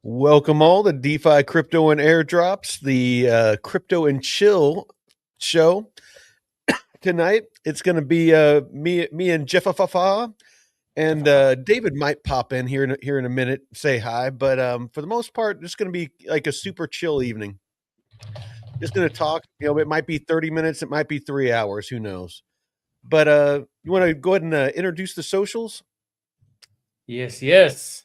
Welcome all to DeFi Crypto and Airdrops, the Crypto and Chill show. Tonight, it's going to be me and Jeff and David might pop in here in a minute, say hi. But for the most part, it's going to be like a super chill evening. Just going to talk. It might be 30 minutes, it might be 3 hours, who knows. But you want to go ahead and introduce the socials? Yes.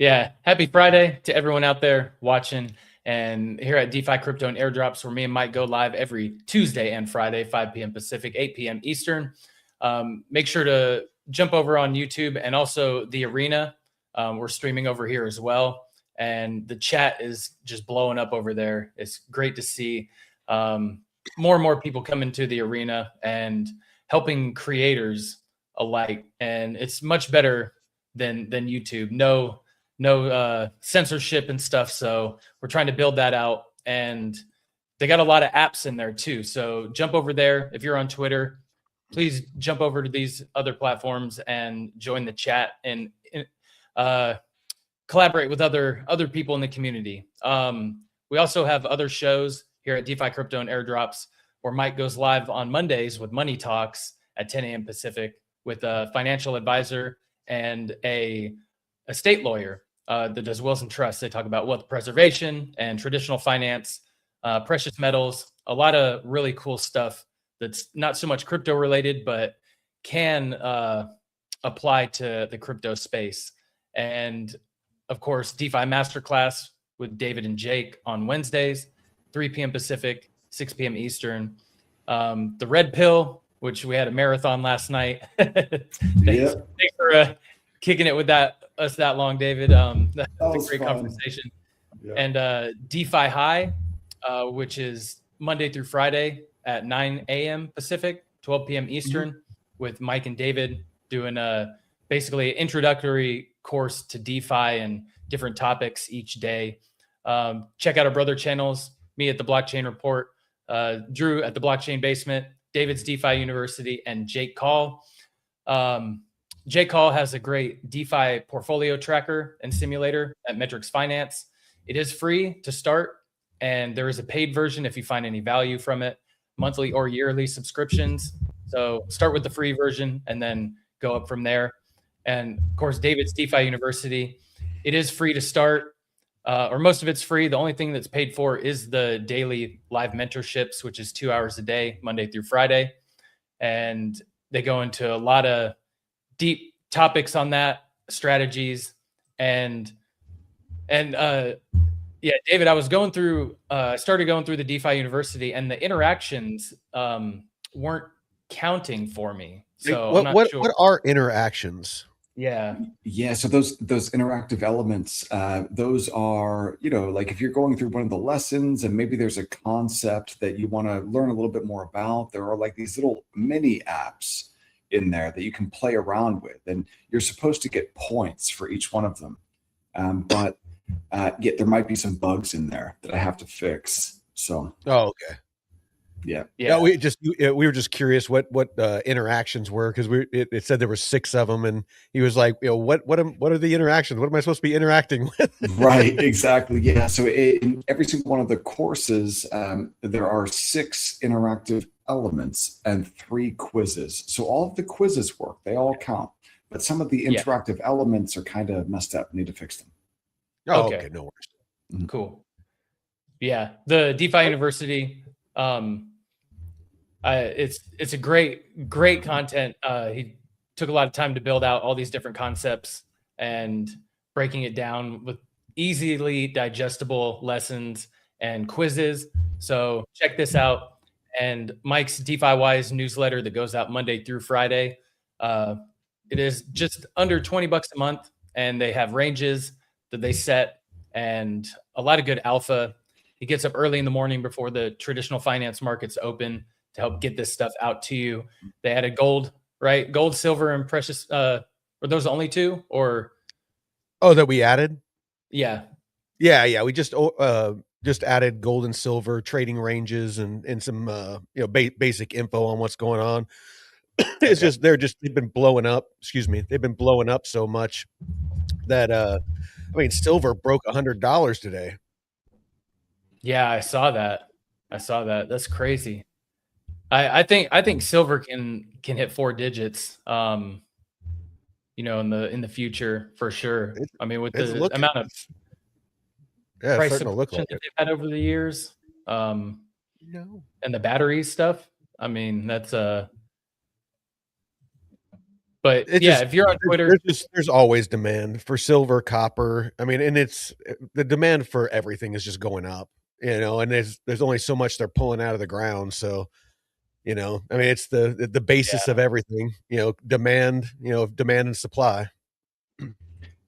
Yeah, happy Friday to everyone out there watching. And here at DeFi Crypto and Airdrops, where me and Myke go live every Tuesday and Friday, 5 p.m. Pacific, 8 p.m. Eastern. Make sure to jump over on YouTube and also the arena. We're streaming over here as well. And the chat is just blowing up over there. It's great to see more and more people come into the arena and helping creators alike. And it's much better than YouTube. No censorship and stuff. So we're trying to build that out, and they got a lot of apps in there too. So jump over there. If you're on Twitter, please jump over to these other platforms and join the chat and collaborate with other people in the community. We also have other shows here at DeFi Crypto and Airdrops, where Myke goes live on Mondays with Money Talks at 10 a.m. Pacific with a financial advisor and a estate lawyer that does wills and trusts. They talk about wealth preservation and traditional finance, precious metals, a lot of really cool stuff that's not so much crypto related, but can apply to the crypto space. And of course, DeFi Masterclass with David and Jake on Wednesdays, 3 p.m. Pacific, 6 p.m. Eastern. The Red Pill, which we had a marathon last night. Thanks for kicking it with us that long, David. That was a great conversation. Yeah. And DeFi High, which is Monday through Friday at 9 a.m. Pacific, 12 p.m. Eastern, with Myke and David doing basically an introductory course to DeFi and different topics each day. Check out our brother channels, me at the Blockchain Report, Drew at the Blockchain Basement, David's DeFi University, and Jake Call. Jake Call has a great DeFi portfolio tracker and simulator at Metrix Finance. It is free to start, and there is a paid version if you find any value from it, monthly or yearly subscriptions. So start with the free version and then go up from there. And of course, David's DeFi University, it is free to start, or most of it's free. The only thing that's paid for is the daily live mentorships, which is 2 hours a day, Monday through Friday. And they go into a lot of deep topics on that, strategies. And yeah, David, I was started going through the DeFi University, and the interactions weren't counting for me. So what are interactions? Yeah. So those interactive elements, those are, like if you're going through one of the lessons and maybe there's a concept that you want to learn a little bit more about, there are like these little mini apps in there that you can play around with, and you're supposed to get points for each one of them. But yeah, there might be some bugs in there that I have to fix. So. Oh, okay. Yeah. We were just curious what interactions were, because it said there were 6 of them, and he was like, what are the interactions? What am I supposed to be interacting with? Right, exactly. Yeah. So in every single one of the courses, there are 6 interactive elements and 3 quizzes. So all of the quizzes work; they all count. But some of the interactive elements are kind of messed up. Need to fix them. Oh, okay. No worries. Cool. Yeah, the DeFi University. It's a great content. He took a lot of time to build out all these different concepts and breaking it down with easily digestible lessons and quizzes. So check this out. And Myke's DeFi Wize newsletter that goes out Monday through Friday. It is just under $20 a month, and they have ranges that they set and a lot of good alpha. He gets up early in the morning before the traditional finance markets open to help get this stuff out to you. They added gold, right? Gold, silver, and precious. Were those the only 2, or? Oh, that we added? Yeah. We just added gold and silver trading ranges and some basic info on what's going on. It's just they've been blowing up. Excuse me, they've been blowing up so much that I mean, silver broke $100 today. Yeah, I saw that. That's crazy. I think silver can hit 4 digits. You know, in the future for sure. I mean, with the amount of price starting to look suppression like that it. they've had over the years, and the battery stuff. I mean, that's but if you're on Twitter, there's always demand for silver, copper. I mean, and it's the demand for everything is just going up, you know, and there's only so much they're pulling out of the ground. So, you know, I mean, it's the basis of everything, you know, demand and supply.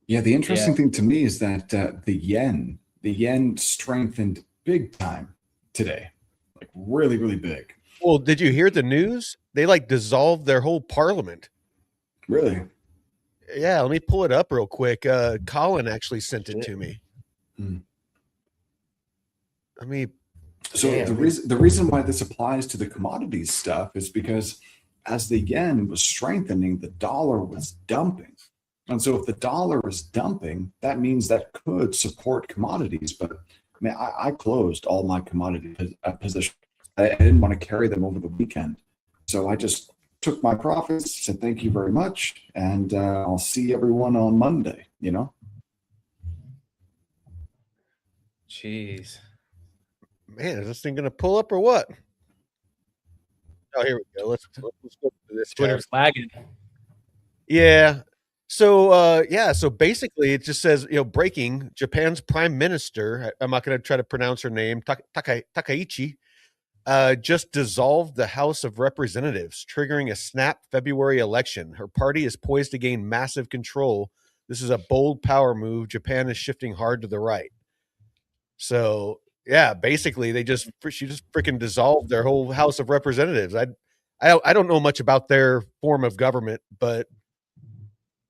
Yeah, the interesting thing to me is that the yen strengthened big time today, like really, really big. Well, did you hear the news? They like dissolved their whole parliament. Really? Yeah, let me pull it up real quick. Colin actually sent it to me. I mean, so the reason why this applies to the commodities stuff is because as the yen was strengthening, the dollar was dumping. And so if the dollar is dumping, that means that could support commodities. But I mean, I closed all my commodity positions. I didn't want to carry them over the weekend. So I just took my profits, said thank you very much, and I'll see everyone on Monday, you know? Jeez. Man, is this thing going to pull up or what? Oh, here we go. Let's go to this. Twitter's lagging. Yeah. So, so basically it just says, you know, breaking, Japan's prime minister, I'm not going to try to pronounce her name, Takaichi, just dissolved the House of Representatives, triggering a snap February election. Her party is poised to gain massive control. This is a bold power move. Japan is shifting hard to the right. So, yeah, basically she just freaking dissolved their whole House of Representatives. I don't know much about their form of government, but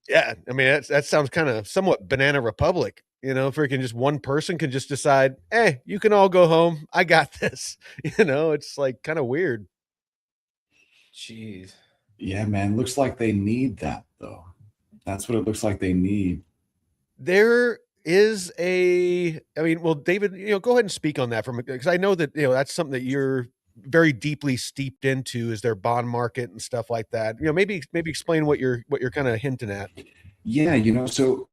yeah, I mean, that sounds kind of somewhat banana republic, you know, freaking just one person can just decide, hey, you can all go home. I got this. You know, it's like kind of weird. Jeez. Yeah, man. Looks like they need that, though. That's what it looks like they need. There is well, David, you know, go ahead and speak on that because I know that, you know, that's something that you're very deeply steeped into is their bond market and stuff like that. You know, maybe explain what you're kind of hinting at. Yeah, you know, so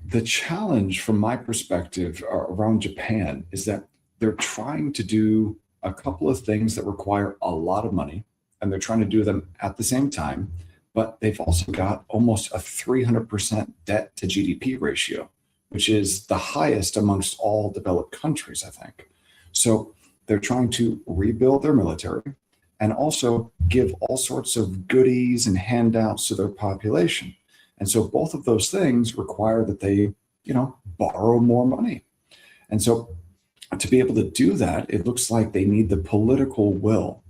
the challenge from my perspective around Japan is that they're trying to do a couple of things that require a lot of money, and they're trying to do them at the same time, but they've also got almost a 300% debt to GDP ratio, which is the highest amongst all developed countries, I think. So they're trying to rebuild their military and also give all sorts of goodies and handouts to their population. And so both of those things require that they, you know, borrow more money. And so to be able to do that, it looks like they need the political will,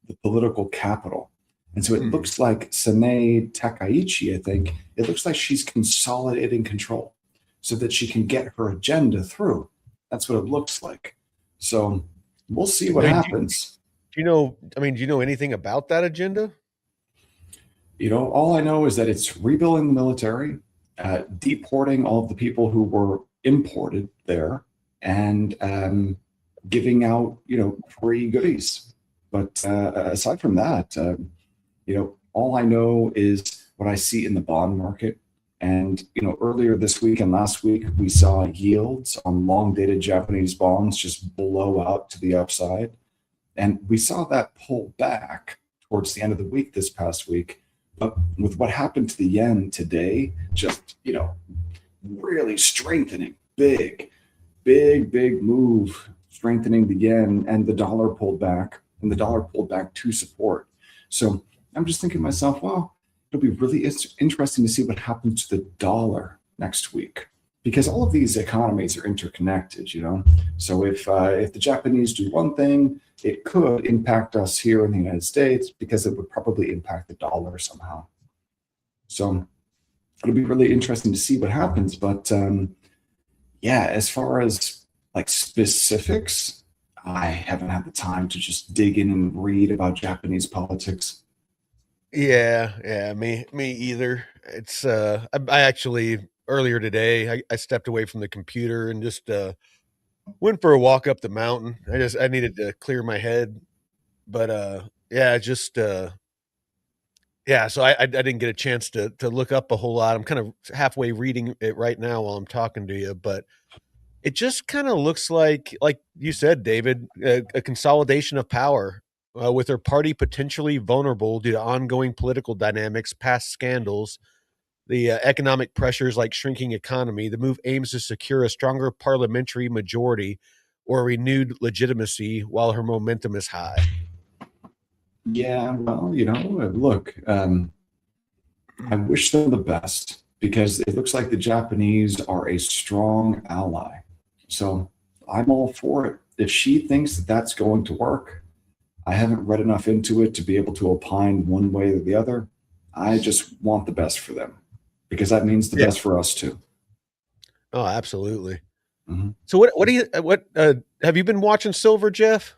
the political capital. And so it looks like Sanae Takaichi, I think, it looks like she's consolidating control so that she can get her agenda through. That's what it looks like. So we'll see what happens. Do you know anything about that agenda? You know, all I know is that it's rebuilding the military, deporting all of the people who were imported there, and giving out, you know, free goodies. But aside from that, you know, all I know is what I see in the bond market. And, you know, earlier this week and last week, we saw yields on long-dated Japanese bonds just blow out to the upside. And we saw that pull back towards the end of the week this past week. But with what happened to the yen today, just, you know, really strengthening, big move, strengthening the yen, and the dollar pulled back, to support. So I'm just thinking to myself, well, it'll be really interesting to see what happens to the dollar next week, because all of these economies are interconnected, you know. So if the Japanese do one thing, it could impact us here in the United States because it would probably impact the dollar somehow. So it'll be really interesting to see what happens. But yeah, as far as like specifics, I haven't had the time to just dig in and read about Japanese politics. Yeah, me either. It's I actually earlier today. I stepped away from the computer and just went for a walk up the mountain. I needed to clear my head, but yeah, so I didn't get a chance to look up a whole lot. I'm kind of halfway reading it right now while I'm talking to you, but it just kind of looks like you said, David, a consolidation of power, with her party potentially vulnerable due to ongoing political dynamics, past scandals, the economic pressures like shrinking economy. The move aims to secure a stronger parliamentary majority or renewed legitimacy while her momentum is high. Yeah, well, look, I wish them the best because it looks like the Japanese are a strong ally. So I'm all for it. If she thinks that that's going to work, I haven't read enough into it to be able to opine one way or the other. I just want the best for them because that means the best for us too. Oh, absolutely. Mm-hmm. So what have you been watching silver, Jeff?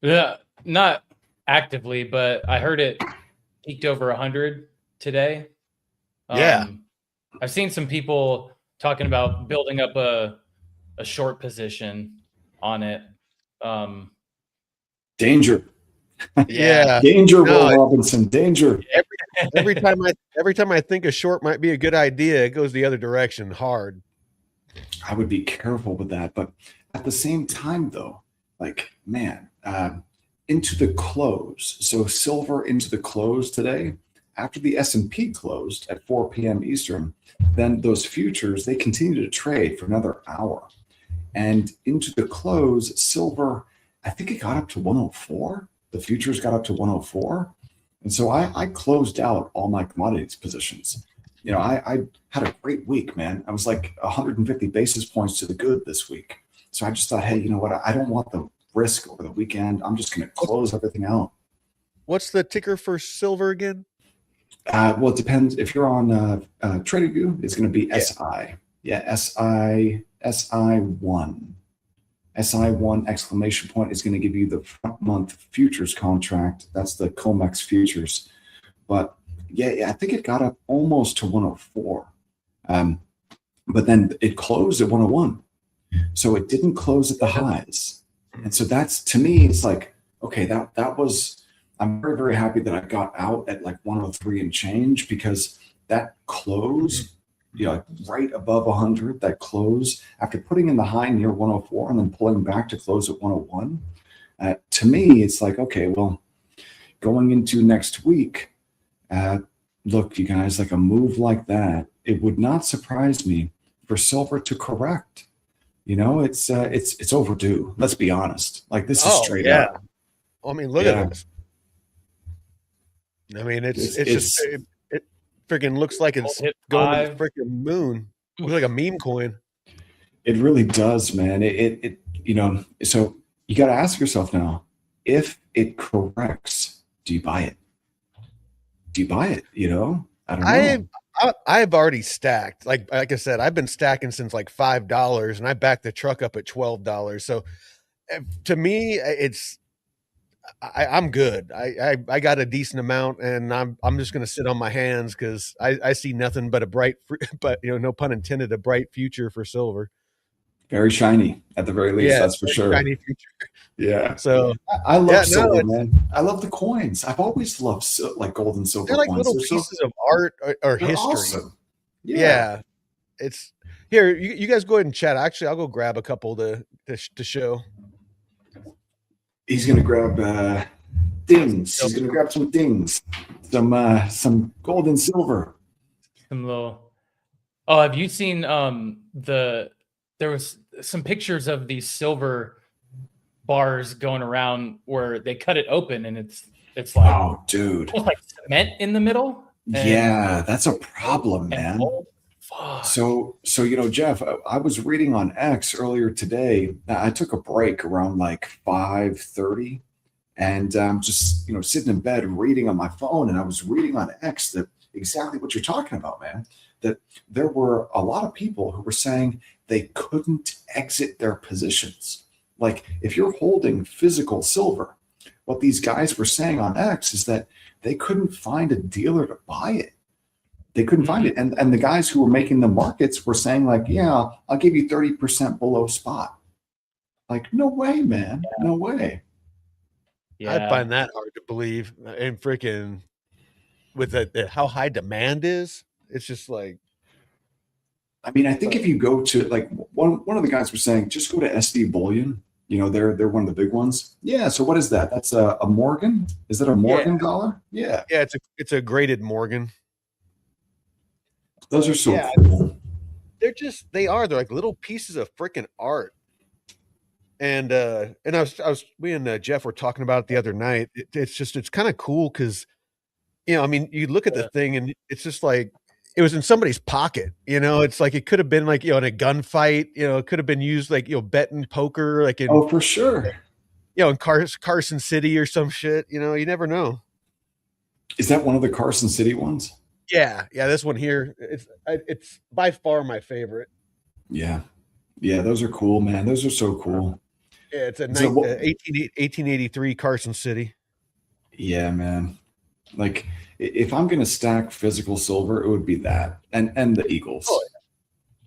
Yeah, not actively, but I heard it peaked over 100 today. I've seen some people talking about building up a short position on it. Danger. Yeah. Danger, Will Robinson. Danger. Every time I think a short might be a good idea, it goes the other direction hard. I would be careful with that, but at the same time, though, into the close. So silver into the close today, after the S&P closed at 4 p.m. Eastern, then those futures, they continue to trade for another hour. And into the close, silver, I think it got up to 104. The futures got up to 104. And so I closed out all my commodities positions. I had a great week, man. I was like 150 basis points to the good this week. So I just thought, hey, you know what? I don't want the risk over the weekend. I'm just going to close everything out. What's the ticker for silver again? Well, it depends. If you're on TradingView, it's going to be SI. Yeah, SI1. SI1 exclamation point is going to give you the front month futures contract. That's the COMEX futures. But yeah, I think it got up almost to 104. But then it closed at 101. So it didn't close at the highs. And so that's, to me, it's like, okay, that was, I'm very, very happy that I got out at like 103 and change, because that close, right above 100, that close after putting in the high near 104 and then pulling back to close at 101. To me, it's like, okay, well, going into next week, look, you guys, like a move like that, it would not surprise me for silver to correct. It's overdue. Let's be honest. Like, this is straight up. I mean, look at this. I mean, it freaking looks like it's going to the freaking moon. It looks like a meme coin. It really does, man. So you got to ask yourself now, if it corrects, do you buy it? Do you buy it? I don't know. I've already stacked. Like I said, I've been stacking since like $5, and I backed the truck up at $12. So to me, I'm good. I got a decent amount, and I'm just going to sit on my hands because I see nothing but no pun intended, a bright future for silver. Very shiny at the very least. That's for sure. Shiny future. Yeah. So I love silver, man. I love the coins. I've always loved like gold and silver. They're like coins. little pieces of art or history. Awesome. Yeah. It's here. You guys go ahead and chat. Actually, I'll go grab a couple to show. He's gonna grab dings. He's gonna grab some dings, some gold and silver. Some little. Oh, have you seen there was some pictures of these silver bars going around where they cut it open and it's like, oh, dude, like cement in the middle. Yeah, that's a problem, man. So Jeff, I was reading on X earlier today. I took a break around like 5:30, and just sitting in bed reading on my phone, and I was reading on X that exactly what you're talking about, man. That there were a lot of people who were saying they couldn't exit their positions. Like, if you're holding physical silver, what these guys were saying on X is that they couldn't find a dealer to buy it. They couldn't find it. And the guys who were making the markets were saying like, yeah, I'll give you 30% below spot. Like, no way, man. No way. Yeah. I find that hard to believe. And freaking with how high demand is, it's just like, I mean, I think if you go to like one of the guys was saying, just go to SD Bullion. You know, they're one of the big ones. Yeah. So what is that? That's a Morgan. Is that a Morgan dollar? Yeah. Yeah. It's a graded Morgan. Those are so cool. They're like little pieces of freaking art. And we and Jeff were talking about it the other night. It's kind of cool because, you know, I mean, you look at the thing and it's just like, it was in somebody's pocket, you know. It's like it could have been like, you know, in a gunfight, you know, it could have been used like, you know, betting poker, like in, oh, for sure, you know, in Carson City or some shit. You know, you never know. Is that one of the Carson City ones? Yeah, this one here. It's by far my favorite. Yeah, those are cool, man. Those are so cool. Yeah, it's a 1883 Carson City. Yeah, man. Like, if I'm going to stack physical silver, it would be that and the Eagles. Oh,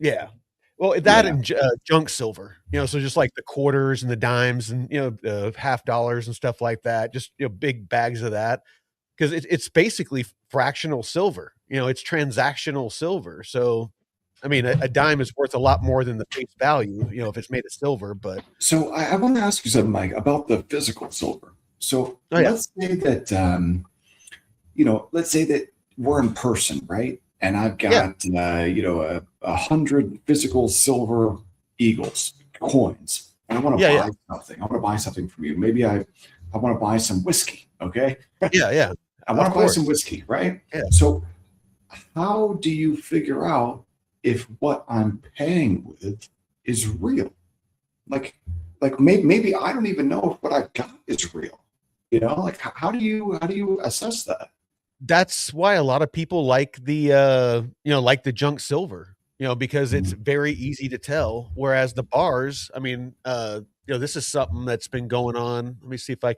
yeah. Well, that and junk silver, you know, so just like the quarters and the dimes and, you know, half dollars and stuff like that, just, you know, big bags of that, because it's basically fractional silver, you know, it's transactional silver. So, I mean, a dime is worth a lot more than the face value, you know, if it's made of silver. But so I want to ask you something, Mike, about the physical silver. So let's say that, you know, let's say that we're in person, right? And I've got, you know, 100 physical silver Eagles coins. And I want to buy something. I want to buy something from you. Maybe I want to buy some whiskey. Okay. Yeah. I want to buy some whiskey, right? Yeah. So how do you figure out if what I'm paying with is real? Like maybe I don't even know if what I've got is real. You know, like how do you assess that? That's why a lot of people like the you know, like the junk silver, you know, because it's very easy to tell. Whereas the bars, I mean, you know, this is something that's been going on. Let me see if I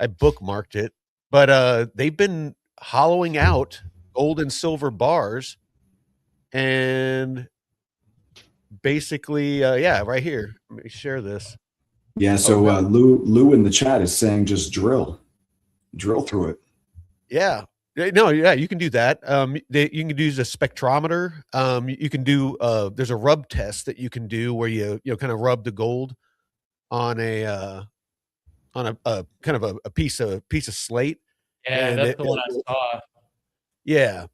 bookmarked it, but they've been hollowing out gold and silver bars, and basically, right here. Let me share this. Yeah. So Lou in the chat is saying just drill through it. Yeah. No, yeah, you can do that. You can use a spectrometer. You can do there's a rub test that you can do where you know, kind of rub the gold on a kind of a piece of slate. Yeah, that's the one I saw. Yeah.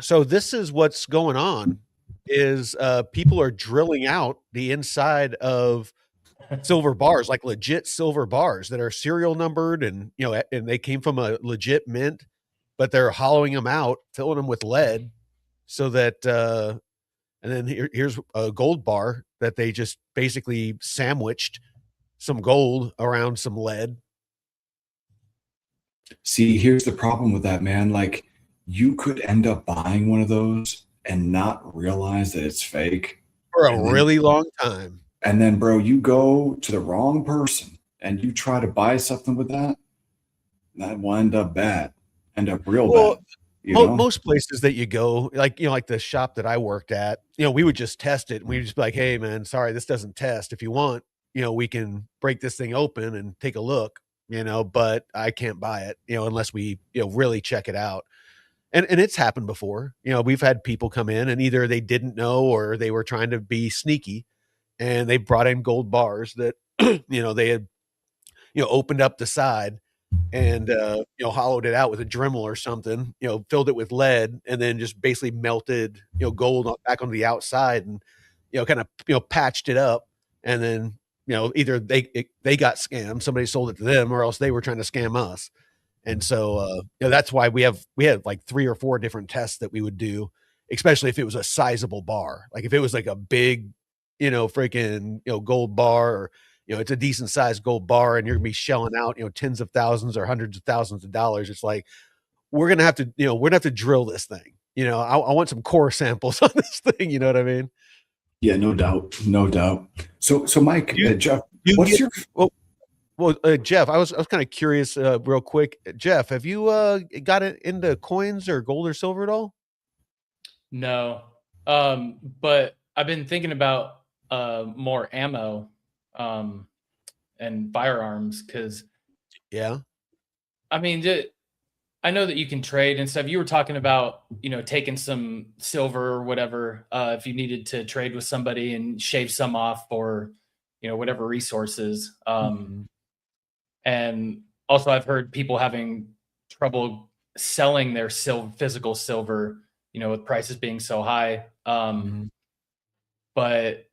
So this is what's going on is people are drilling out the inside of silver bars, like legit silver bars that are serial numbered, and, you know, and they came from a legit mint, but they're hollowing them out, filling them with lead, so that and then here's a gold bar that they just basically sandwiched some gold around some lead. See, here's the problem with that, man. Like, you could end up buying one of those and not realize that it's fake for a really long time. And then, bro, you go to the wrong person and you try to buy something with that will end up bad, end up real bad. You know? Most places that you go, like, you know, like the shop that I worked at, you know, we would just test it. And we would just be like, hey, man, sorry, this doesn't test. If you want, you know, we can break this thing open and take a look, you know, but I can't buy it, you know, unless we, you know, really check it out. And it's happened before. You know, we've had people come in and either they didn't know or they were trying to be sneaky, and they brought in gold bars that, you know, they had, you know, opened up the side and, you know, hollowed it out with a Dremel or something, you know, filled it with lead, and then just basically melted, you know, gold back on the outside and, you know, kind of, you know, patched it up. And then, you know, either they got scammed, somebody sold it to them, or else they were trying to scam us. And so, you know, that's why we had like 3 or 4 different tests that we would do, especially if it was a sizable bar. Like if it was like a big, you know, freaking, you know, gold bar, or, you know, it's a decent sized gold bar and you're gonna be shelling out, you know, tens of thousands or hundreds of thousands of dollars. It's like, we're going to have to drill this thing. You know, I want some core samples on this thing. You know what I mean? Yeah, no doubt. No doubt. So Mike, Jeff, Well, Jeff, I was kind of curious, real quick. Jeff, have you got it into coins or gold or silver at all? No, but I've been thinking about more ammo and firearms because Yeah. I mean, I know that you can trade and stuff. You were talking about, taking some silver or whatever if you needed to trade with somebody and shave some off for, whatever resources. Mhm. And also, I've heard people having trouble selling their physical silver, with prices being so high. Mhm. But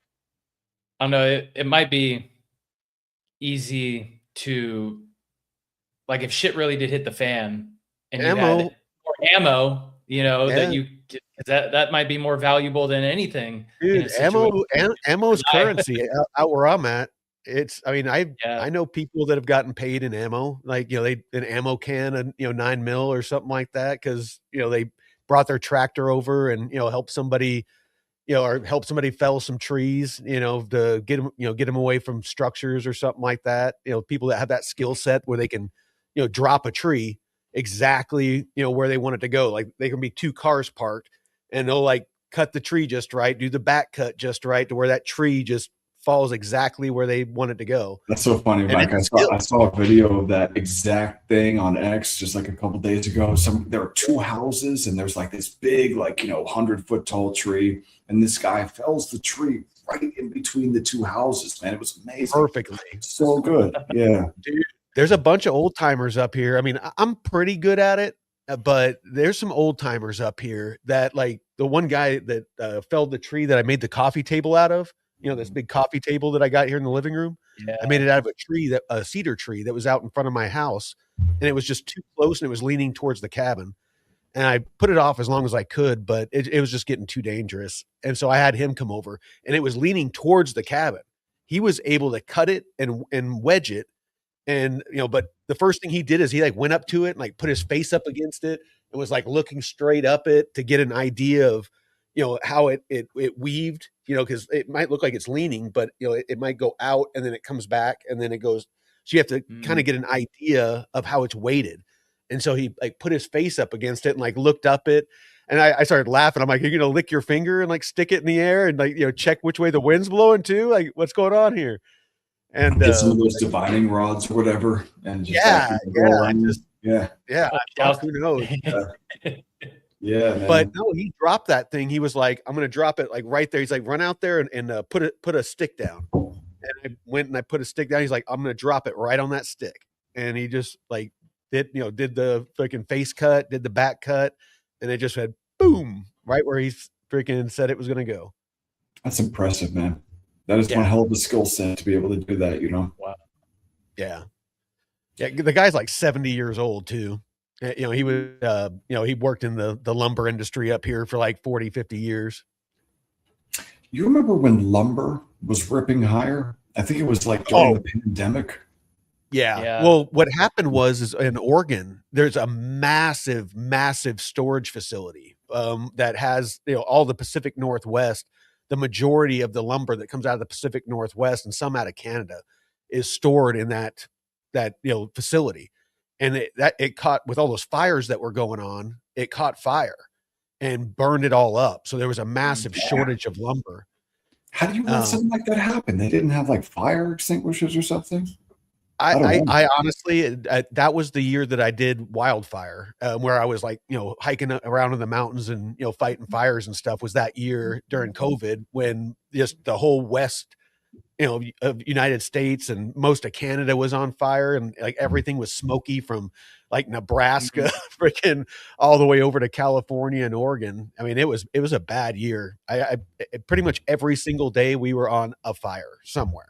I don't know, it might be easy to, like, if shit really did hit the fan and you Ammo. had more ammo, that Yeah. you that might be more valuable than anything in a Dude, situation. ammo's currency out where I'm at. I mean, Yeah. I know people that have gotten paid in ammo, like, they an ammo can and, 9 mil or something like that because, they brought their tractor over and, helped somebody, or help somebody fell some trees, to get them away from structures or something like that. People that have that skill set where they can, drop a tree exactly, where they want it to go. Like, they can be 2 cars parked and they'll, like, cut the tree just right, do the back cut just right to where that tree just falls exactly where they want it to go. That's so funny, And Mike. it's a skill. I saw a video of that exact thing on X just like a couple days ago. There are 2 houses and there's like this big, like, 100-foot tall tree, and this guy fells the tree right in between the 2 houses. Man, it was amazing. Perfectly. So good. Yeah. Dude, there's a bunch of old timers up here. I mean, I'm pretty good at it, but there's some old timers up here that, like, the one guy that felled the tree that I made the coffee table out of, this big coffee table that I got here in the living room. Yeah. I made it out of a cedar tree that was out in front of my house, and it was just too close and it was leaning towards the cabin. And I put it off as long as I could, but it was just getting too dangerous. And so I had him come over, and it was leaning towards the cabin. He was able to cut it and wedge it. And, but the first thing he did is he, like, went up to it and, like, put his face up against it and was, like, looking straight up it to get an idea of, how it weaved, because it might look like it's leaning, but, it might go out and then it comes back and then it goes. So you have to kind of get an idea of how it's weighted. And so he, like, put his face up against it and, like, looked up it. And I started laughing. I'm like, "You're gonna lick your finger and, like, stick it in the air and, like, check which way the wind's blowing too? Like, what's going on here?" And Get some of those divining rods or whatever and just go around. Yeah, who knows? Yeah, man. But no, he dropped that thing. He was like, "I'm gonna drop it, like, right there." He's like, "Run out there and put a stick down." And I went and I put a stick down. He's like, "I'm gonna drop it right on that stick." And he just, like, did the freaking face cut, did the back cut, and it just went boom right where he freaking said it was gonna go. That's impressive, man. That is one hell of a skill set to be able to do that, Wow. Yeah. Yeah, the guy's like 70 years old too. He was, he worked in the lumber industry up here for like 40, 50 years. You remember when lumber was ripping higher? I think it was like during the pandemic. Yeah. Well, what happened is in Oregon, there's a massive, massive storage facility that has, all the Pacific Northwest. The majority of the lumber that comes out of the Pacific Northwest and some out of Canada is stored in that facility. And it caught, with all those fires that were going on, it caught fire and burned it all up. So there was a massive shortage of lumber. How do you let something like that happen? They didn't have, like, fire extinguishers or something? I honestly, that was the year that I did wildfire, where I was, like, hiking around in the mountains and, fighting fires and stuff. Was that year during COVID when just the whole West, of United States and most of Canada was on fire, and, like, everything was smoky from, like, Nebraska freaking all the way over to California and Oregon. I mean, it was a bad year. I pretty much every single day we were on a fire somewhere.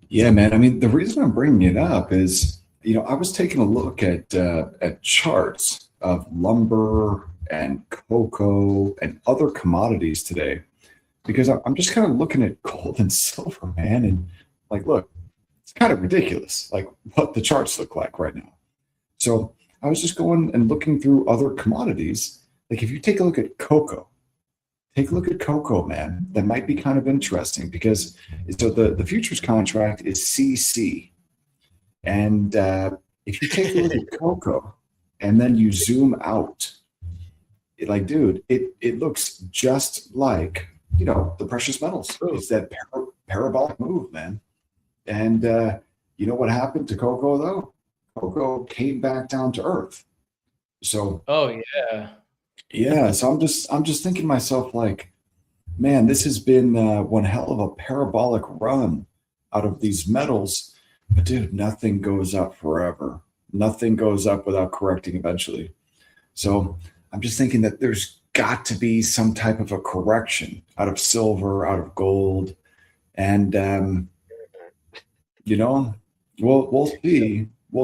Yeah, man. I mean, the reason I'm bringing it up is, I was taking a look at charts of lumber and cocoa and other commodities today, because I'm just kind of looking at gold and silver, man. And, like, look, it's kind of ridiculous, like, what the charts look like right now. So I was just going and looking through other commodities. Like, if you take a look at cocoa, man. That might be kind of interesting because so the futures contract is CC. And if you take a look at cocoa and then you zoom out, like, dude, it looks just like, you know, the precious metals. It's that parabolic move, man. And you know what happened to cocoa though? Cocoa came back down to earth. So yeah. So I'm just thinking to myself, like, man, this has been one hell of a parabolic run out of these metals. But dude, nothing goes up forever. Nothing goes up without correcting eventually. So I'm just thinking that there's got to be some type of a correction out of silver, out of gold, and you know, we'll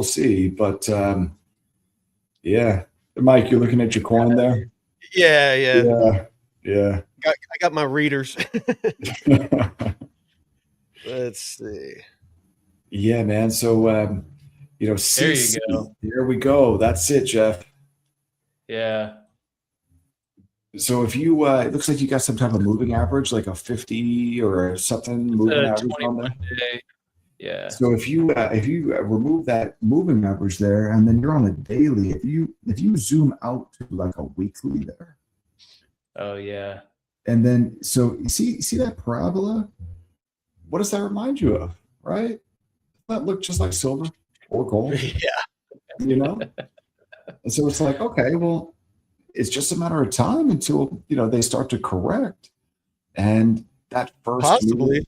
see, but yeah, Mike, you're looking at your coin there. Yeah. I got my readers. Let's see. Yeah, man. So you know, there you go. There we go. That's it, Jeff. Yeah. So if you, it looks like you got some type of moving average, like a 50 or something moving average on there. Day. Yeah. So if you remove that moving average there, and then you're on a daily, if you zoom out to like a weekly there. Oh yeah. And then so you see that parabola? What does that remind you of? Right? That look just like silver or gold. Yeah. You know? And so it's like, okay, well, it's just a matter of time until, you know, they start to correct. And that first possibly move,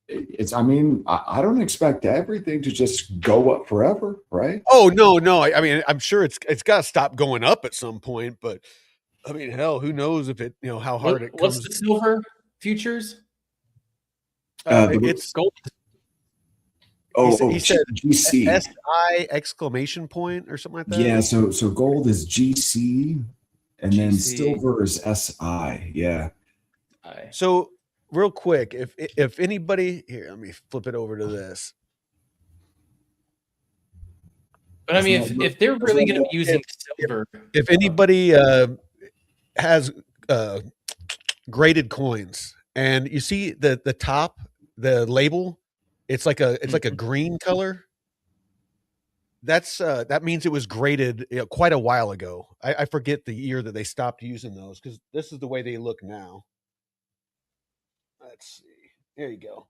it's, I mean, I don't expect everything to just go up forever, right? Oh no. I mean, I'm sure it's got to stop going up at some point, but I mean, hell, who knows if it, you know, how hard it comes. What's the silver futures? It's gold. He said GC. SI exclamation point or something like that. Yeah, so gold is GC, and then silver is SI. Yeah. So real quick, if anybody here, let me flip it over to this. But I mean, if they're really going to be using silver, if anybody has graded coins, and you see the top, the label, it's like a green color. That's that means it was graded, you know, quite a while ago. I forget the year that they stopped using those, because this is the way they look now. Let's see. There you go.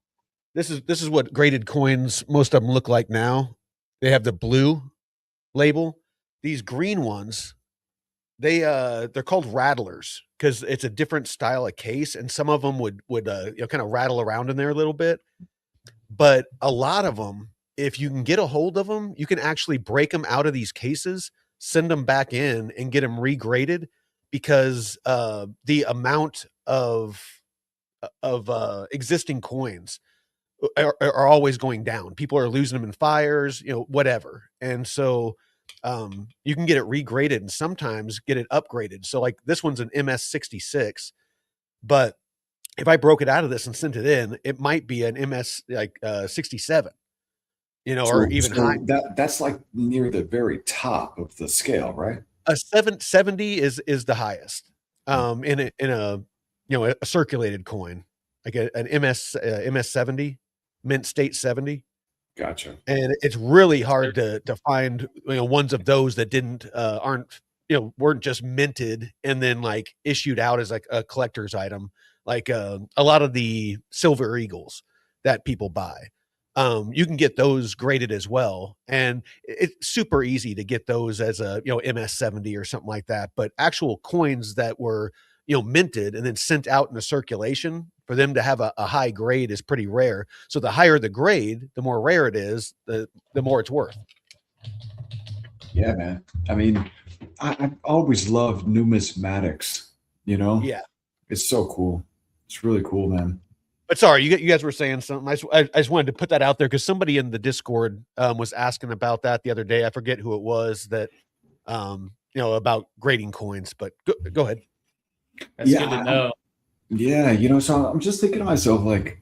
This is what graded coins, most of them look like now. They have the blue label. These green ones, they're called rattlers because it's a different style of case, and some of them would you know, kind of rattle around in there a little bit. But a lot of them, if you can get a hold of them, you can actually break them out of these cases, send them back in, and get them regraded, because the amount of existing coins are always going down. People are losing them in fires, you know, whatever. And so you can get it regraded and sometimes get it upgraded. So like this one's an MS66, but if I broke it out of this and sent it in, it might be an MS like 67, you know, or even high. That's like near the very top of the scale, right? A 770 is the highest in a you know, a circulated coin, like an MS 70, mint state 70. Gotcha. And it's really hard to find, you know, ones of those that aren't, you know, weren't just minted and then like issued out as like a collector's item, like a lot of the silver eagles that people buy. You can get those graded as well, and it's super easy to get those as a, you know, MS 70 or something like that. But actual coins that were, you know, minted and then sent out into circulation, for them to have a high grade is pretty rare. So the higher the grade, the more rare it is, the more it's worth. Yeah, man. I mean, I've always loved numismatics, you know? Yeah. It's so cool. It's really cool, man. But sorry, you guys were saying something. I just wanted to put that out there because somebody in the Discord was asking about that the other day. I forget who it was that, you know, about grading coins, but go ahead. That's good to know. Yeah, you know, so I'm just thinking to myself, like,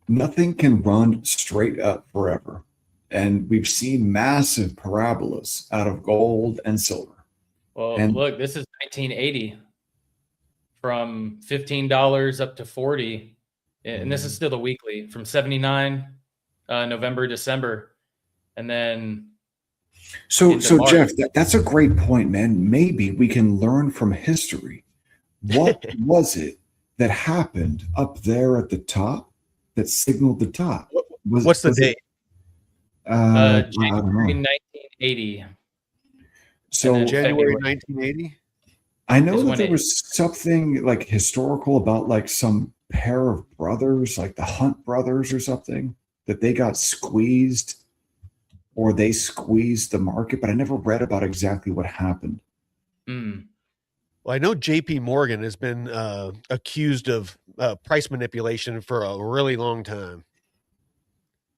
nothing can run straight up forever. And we've seen massive parabolas out of gold and silver. Well, look, this is 1980, from $15 up to 40. And this is still the weekly, from 79 November, December, and then. So March. Jeff, that's a great point, man. Maybe we can learn from history. What was it that happened up there at the top that signaled the top? What's the date? January 1980. So January 1980. I know that there was something like historical about like some pair of brothers, like the Hunt brothers or something, that they got squeezed. Or they squeezed the market, but I never read about exactly what happened. Well, I know JP Morgan has been accused of price manipulation for a really long time.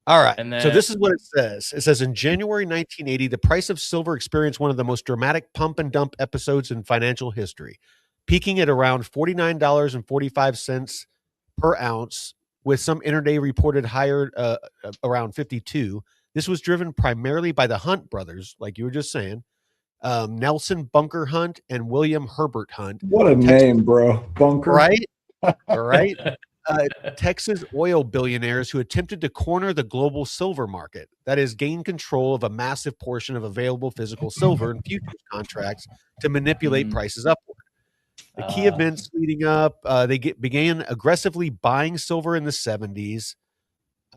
All right. So this is what it says. It says in January 1980, the price of silver experienced one of the most dramatic pump and dump episodes in financial history, peaking at around $49.45 per ounce, with some intraday reported higher around 52. This was driven primarily by the Hunt brothers, like you were just saying, Nelson Bunker Hunt and William Herbert Hunt. What a name, bro. Bunker. Right? All right. Texas oil billionaires who attempted to corner the global silver market, that is, gain control of a massive portion of available physical silver and futures contracts to manipulate prices upward. The key events leading up, they began aggressively buying silver in the 70s.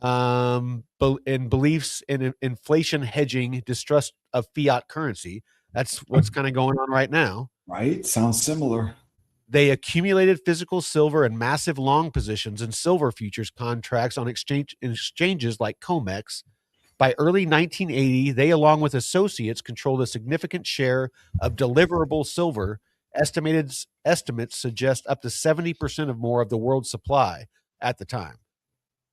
In beliefs in inflation hedging, distrust of fiat currency. That's what's kind of going on right now. Right? Sounds similar. They accumulated physical silver and massive long positions in silver futures contracts on exchanges like COMEX. By early 1980, they, along with associates, controlled a significant share of deliverable silver. Estimates suggest up to 70% of more of the world's supply at the time.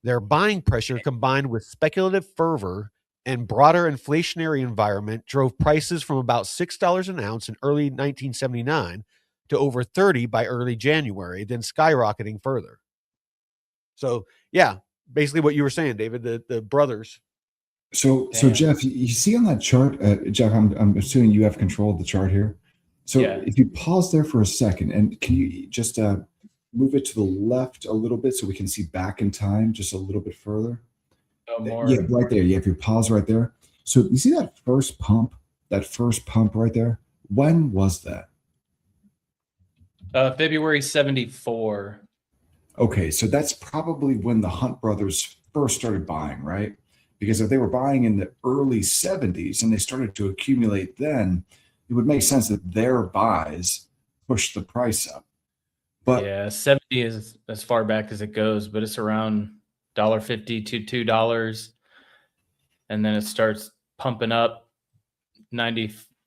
Their buying pressure, combined with speculative fervor and broader inflationary environment, drove prices from about $6 an ounce in early 1979 to over $30 by early January, then skyrocketing further. So, yeah, basically what you were saying, David, the brothers. So Jeff, you see on that chart, Jeff, I'm assuming you have control of the chart here. So if you pause there for a second, and can you just move it to the left a little bit so we can see back in time just a little bit further? More. Yeah, right there. Yeah, if you pause right there. So you see that first pump right there? When was that? February 74. Okay, so that's probably when the Hunt brothers first started buying, right? Because if they were buying in the early 70s and they started to accumulate then, it would make sense that their buys pushed the price up. But yeah, 70 is as far back as it goes, but it's around $1.50 to $2. And then it starts pumping up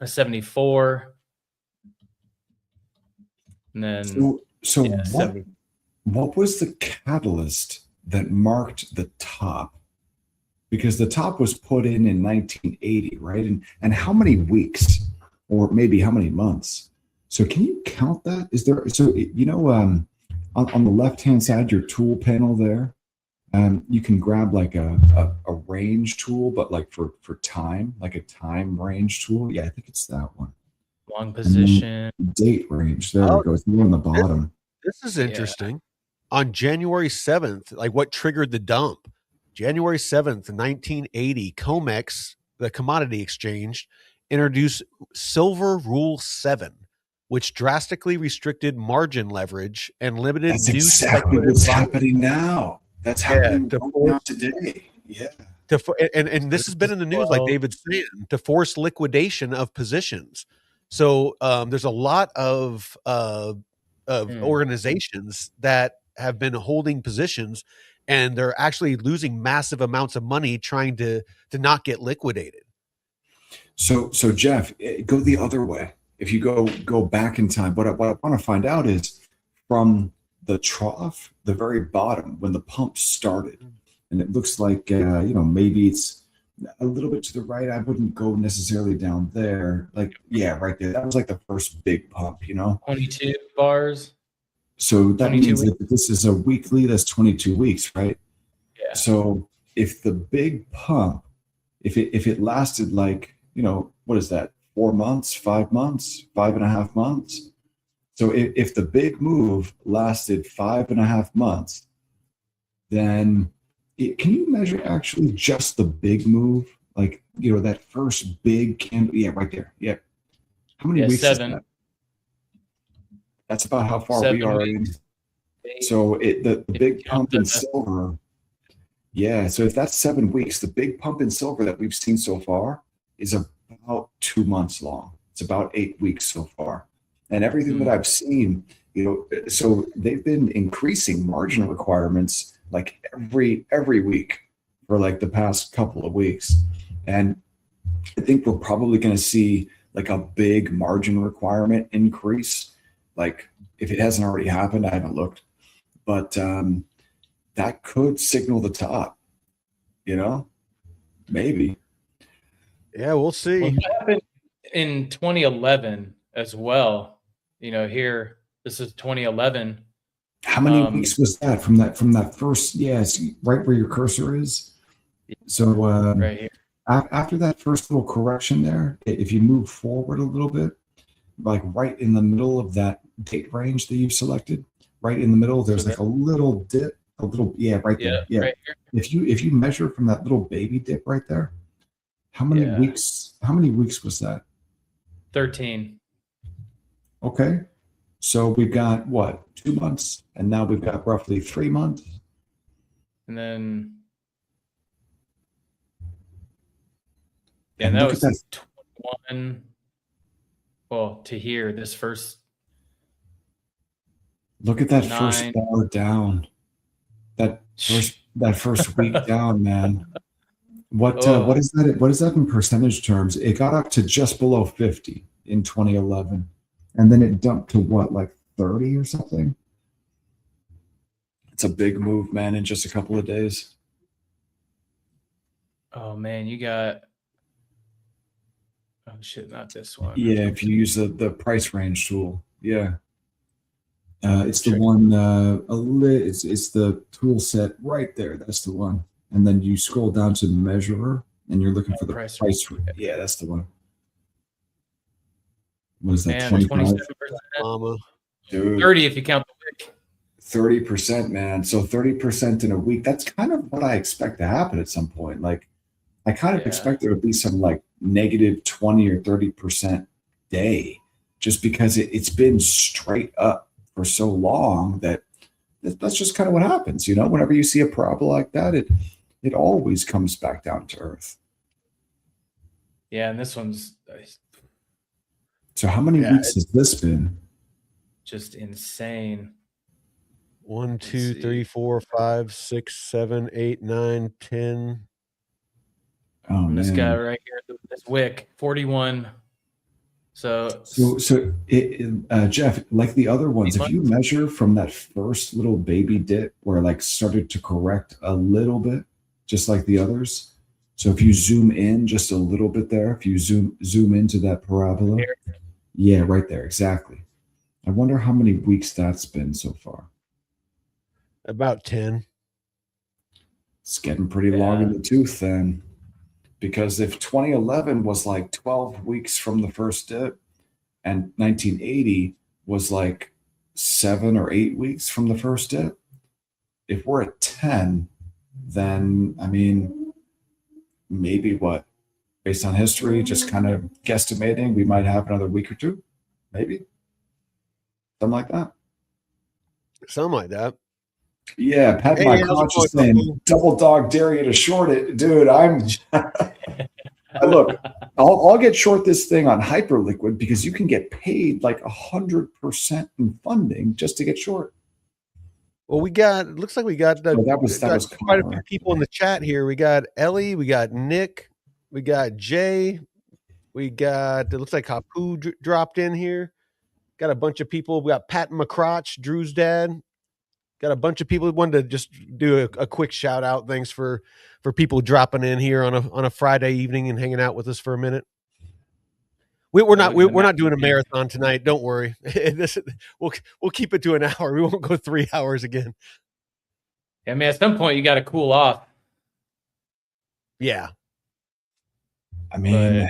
74. And then what was the catalyst that marked the top? Because the top was put in 1980, right? And how many weeks or maybe how many months? So can you count that? Is there, so, on the left-hand side, your tool panel there, you can grab like a range tool, but like for time, like a time range tool. Yeah, I think it's that one. Long position. Date range. There it goes. You're on the bottom. This is interesting. Yeah. On January 7th, like what triggered the dump? January 7th, 1980, COMEX, the commodity exchange, introduced Silver Rule 7, which drastically restricted margin leverage and limited That's exactly what's happening now. That's happening now today. Yeah. And this has been in the news, like David's saying, to force liquidation of positions. So there's a lot of organizations that have been holding positions, and they're actually losing massive amounts of money trying to not get liquidated. So Jeff, go the other way. If you go back in time, what I want to find out is from the trough, the very bottom, when the pump started, and it looks like maybe it's a little bit to the right. I wouldn't go necessarily down there. Like, yeah, right there. That was like the first big pump, 22 bars. So that means that this is a weekly, that's 22 weeks, right? Yeah. So if the big pump, if it lasted like, what is that? 4 months, 5 months, 5.5 months. So if the big move lasted 5.5 months, then Can you measure actually just the big move? Like, that first big candle. Yeah, right there. Yeah. How many weeks 7. is that? That's about how far 7 we are in. weeks. So the big pump in 7. silver. Yeah. So if that's 7 weeks, the big pump in silver that we've seen so far is about 2 months long. It's about 8 weeks so far. And everything that I've seen, so they've been increasing margin requirements like every week for like the past couple of weeks. And I think we're probably going to see like a big margin requirement increase. Like if it hasn't already happened, I haven't looked, but that could signal the top, maybe. Yeah, we'll see. Well, what happened in 2011 as well? Here, this is 2011. How many weeks was that from that first? Yeah, it's right where your cursor is. So right here. After that first little correction there, if you move forward a little bit, like right in the middle of that date range that you've selected, right in the middle, there's like a little dip, right there. Yeah. Right here. If you measure from that little baby dip right there, how many weeks was that? 13. Okay. So we've got what, 2 months, and now we've got roughly 3 months. And then and that was 21. Well, to here, this first. Look at that first bar down. That first week down, man. What is that? What is that in percentage terms? It got up to just below 50 in 2011, and then it dumped to what, like 30 or something? It's a big move, man, in just a couple of days. Oh man, you got. Oh shit, not this one. Yeah, if you use the price range tool, yeah. It's the one. It's the tool set right there. That's the one. And then you scroll down to the measurer, and you're looking for the price. Yeah, that's the one. What is that? 27%. Dude, 30 if you count the week. 30%, man. So 30% in a week. That's kind of what I expect to happen at some point. Like, I kind of expect there to be some like negative 20 or 30% day, just because it's been straight up for so long that's just kind of what happens. Whenever you see a problem like that, it always comes back down to earth. Yeah, and this one's. So how many weeks has this been? Just insane. 1, 2, 3, 4, 5, 6, 7, 8, 9, 10. Oh, man. This guy right here, this wick, 41. So Jeff, like the other ones, if you measure from that first little baby dip where it like started to correct a little bit, just like the others. So if you zoom in just a little bit there, if you zoom into that parabola, yeah, right there, exactly. I wonder how many weeks that's been so far. About 10. It's getting pretty long in the tooth then. Because if 2011 was like 12 weeks from the first dip and 1980 was like 7 or 8 weeks from the first dip, if we're at 10, then, I mean, maybe what, based on history, just kind of guesstimating, we might have another week or two, maybe. Something like that. Something like that. Yeah, Pat, my conscious saying, double dog dare you to short it, dude. Look, I'll get short this thing on Hyperliquid because you can get paid like 100% in funding just to get short. Well, looks like we got that was quite a few people in the chat here. We got Ellie, we got Nick, we got Jay, we got, it looks like Hapu dropped in here. Got a bunch of people. We got Pat McCrotch, Drew's dad. Got a bunch of people who wanted to just do a quick shout out. Thanks for people dropping in here on a Friday evening and hanging out with us for a minute. We're not doing a marathon tonight. Don't worry. We'll keep it to an hour. We won't go 3 hours again. Yeah, I mean, at some point you got to cool off. Yeah. I mean,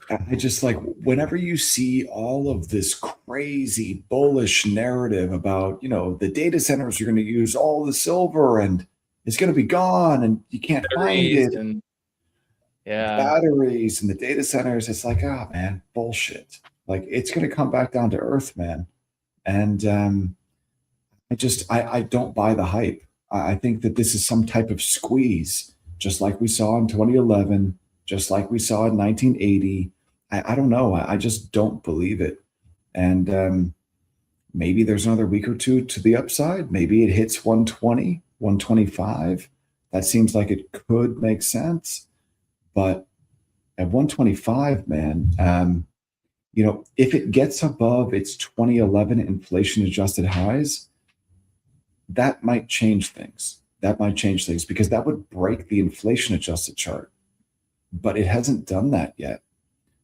I just like, whenever you see all of this crazy bullish narrative about, the data centers are going to use all the silver and it's going to be gone and you can't find it. And yeah, batteries and the data centers. It's like, oh man, bullshit. Like it's going to come back down to earth, man. And I don't buy the hype. I think that this is some type of squeeze, just like we saw in 2011, just like we saw in 1980. I don't know. I just don't believe it. And maybe there's another week or two to the upside. Maybe it hits 120, 125. That seems like it could make sense. But at 125, man, if it gets above its 2011 inflation adjusted highs, that might change things. That might change things because that would break the inflation adjusted chart. But it hasn't done that yet.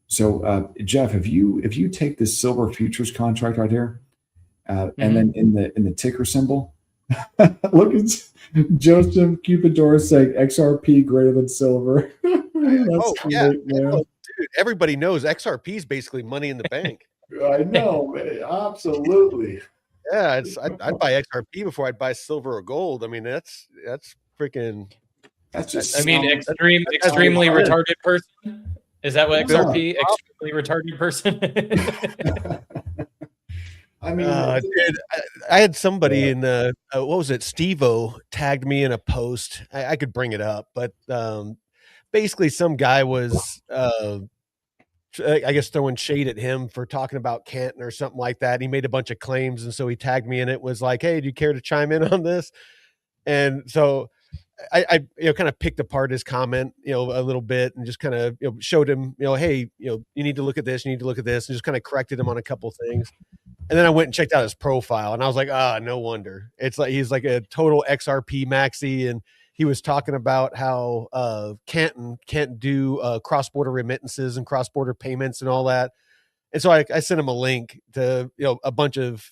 So, Jeff, if you take this silver futures contract right here, and then in the ticker symbol, look at Joseph Cupidor saying XRP greater than silver. Yeah, dude, everybody knows XRP is basically money in the bank. I know, man. Absolutely. Yeah, I'd buy XRP before I'd buy silver or gold. I mean, that's freaking. That's just. I mean, extremely retarded person. Is that what XRP? Extremely retarded person. I mean, dude, I had somebody in what was it? Steve-O tagged me in a post. I could bring it up, but basically, some guy was, I guess, throwing shade at him for talking about Canton or something like that. He made a bunch of claims, and so he tagged me in it. Was like, "Hey, do you care to chime in on this?" And so I kind of picked apart his comment, a little bit, and just kind of showed him, hey, you need to look at this, you need to look at this, and just kind of corrected him on a couple things. And then I went and checked out his profile, and I was like, no wonder. It's like he's like a total XRP maxi, and he was talking about how Canton can't do cross-border remittances and cross-border payments and all that. And so I sent him a link to a bunch of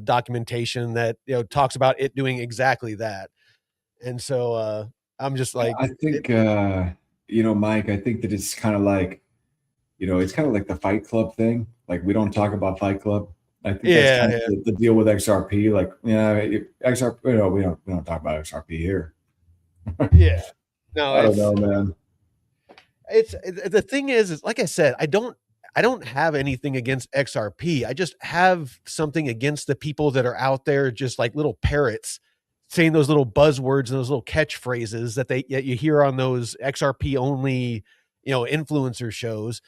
documentation that talks about it doing exactly that. And so I'm just like, I think Myke, I think that it's kind of like, it's kind of like the Fight Club thing. Like we don't talk about Fight Club. I think that's kind of the deal with XRP. Like, XRP, we don't talk about XRP here. Yeah. No, I don't know, man. It's the thing is like I said, I don't have anything against XRP. I just have something against the people that are out there just like little parrots saying those little buzzwords and those little catchphrases that you hear on those XRP only, influencer shows.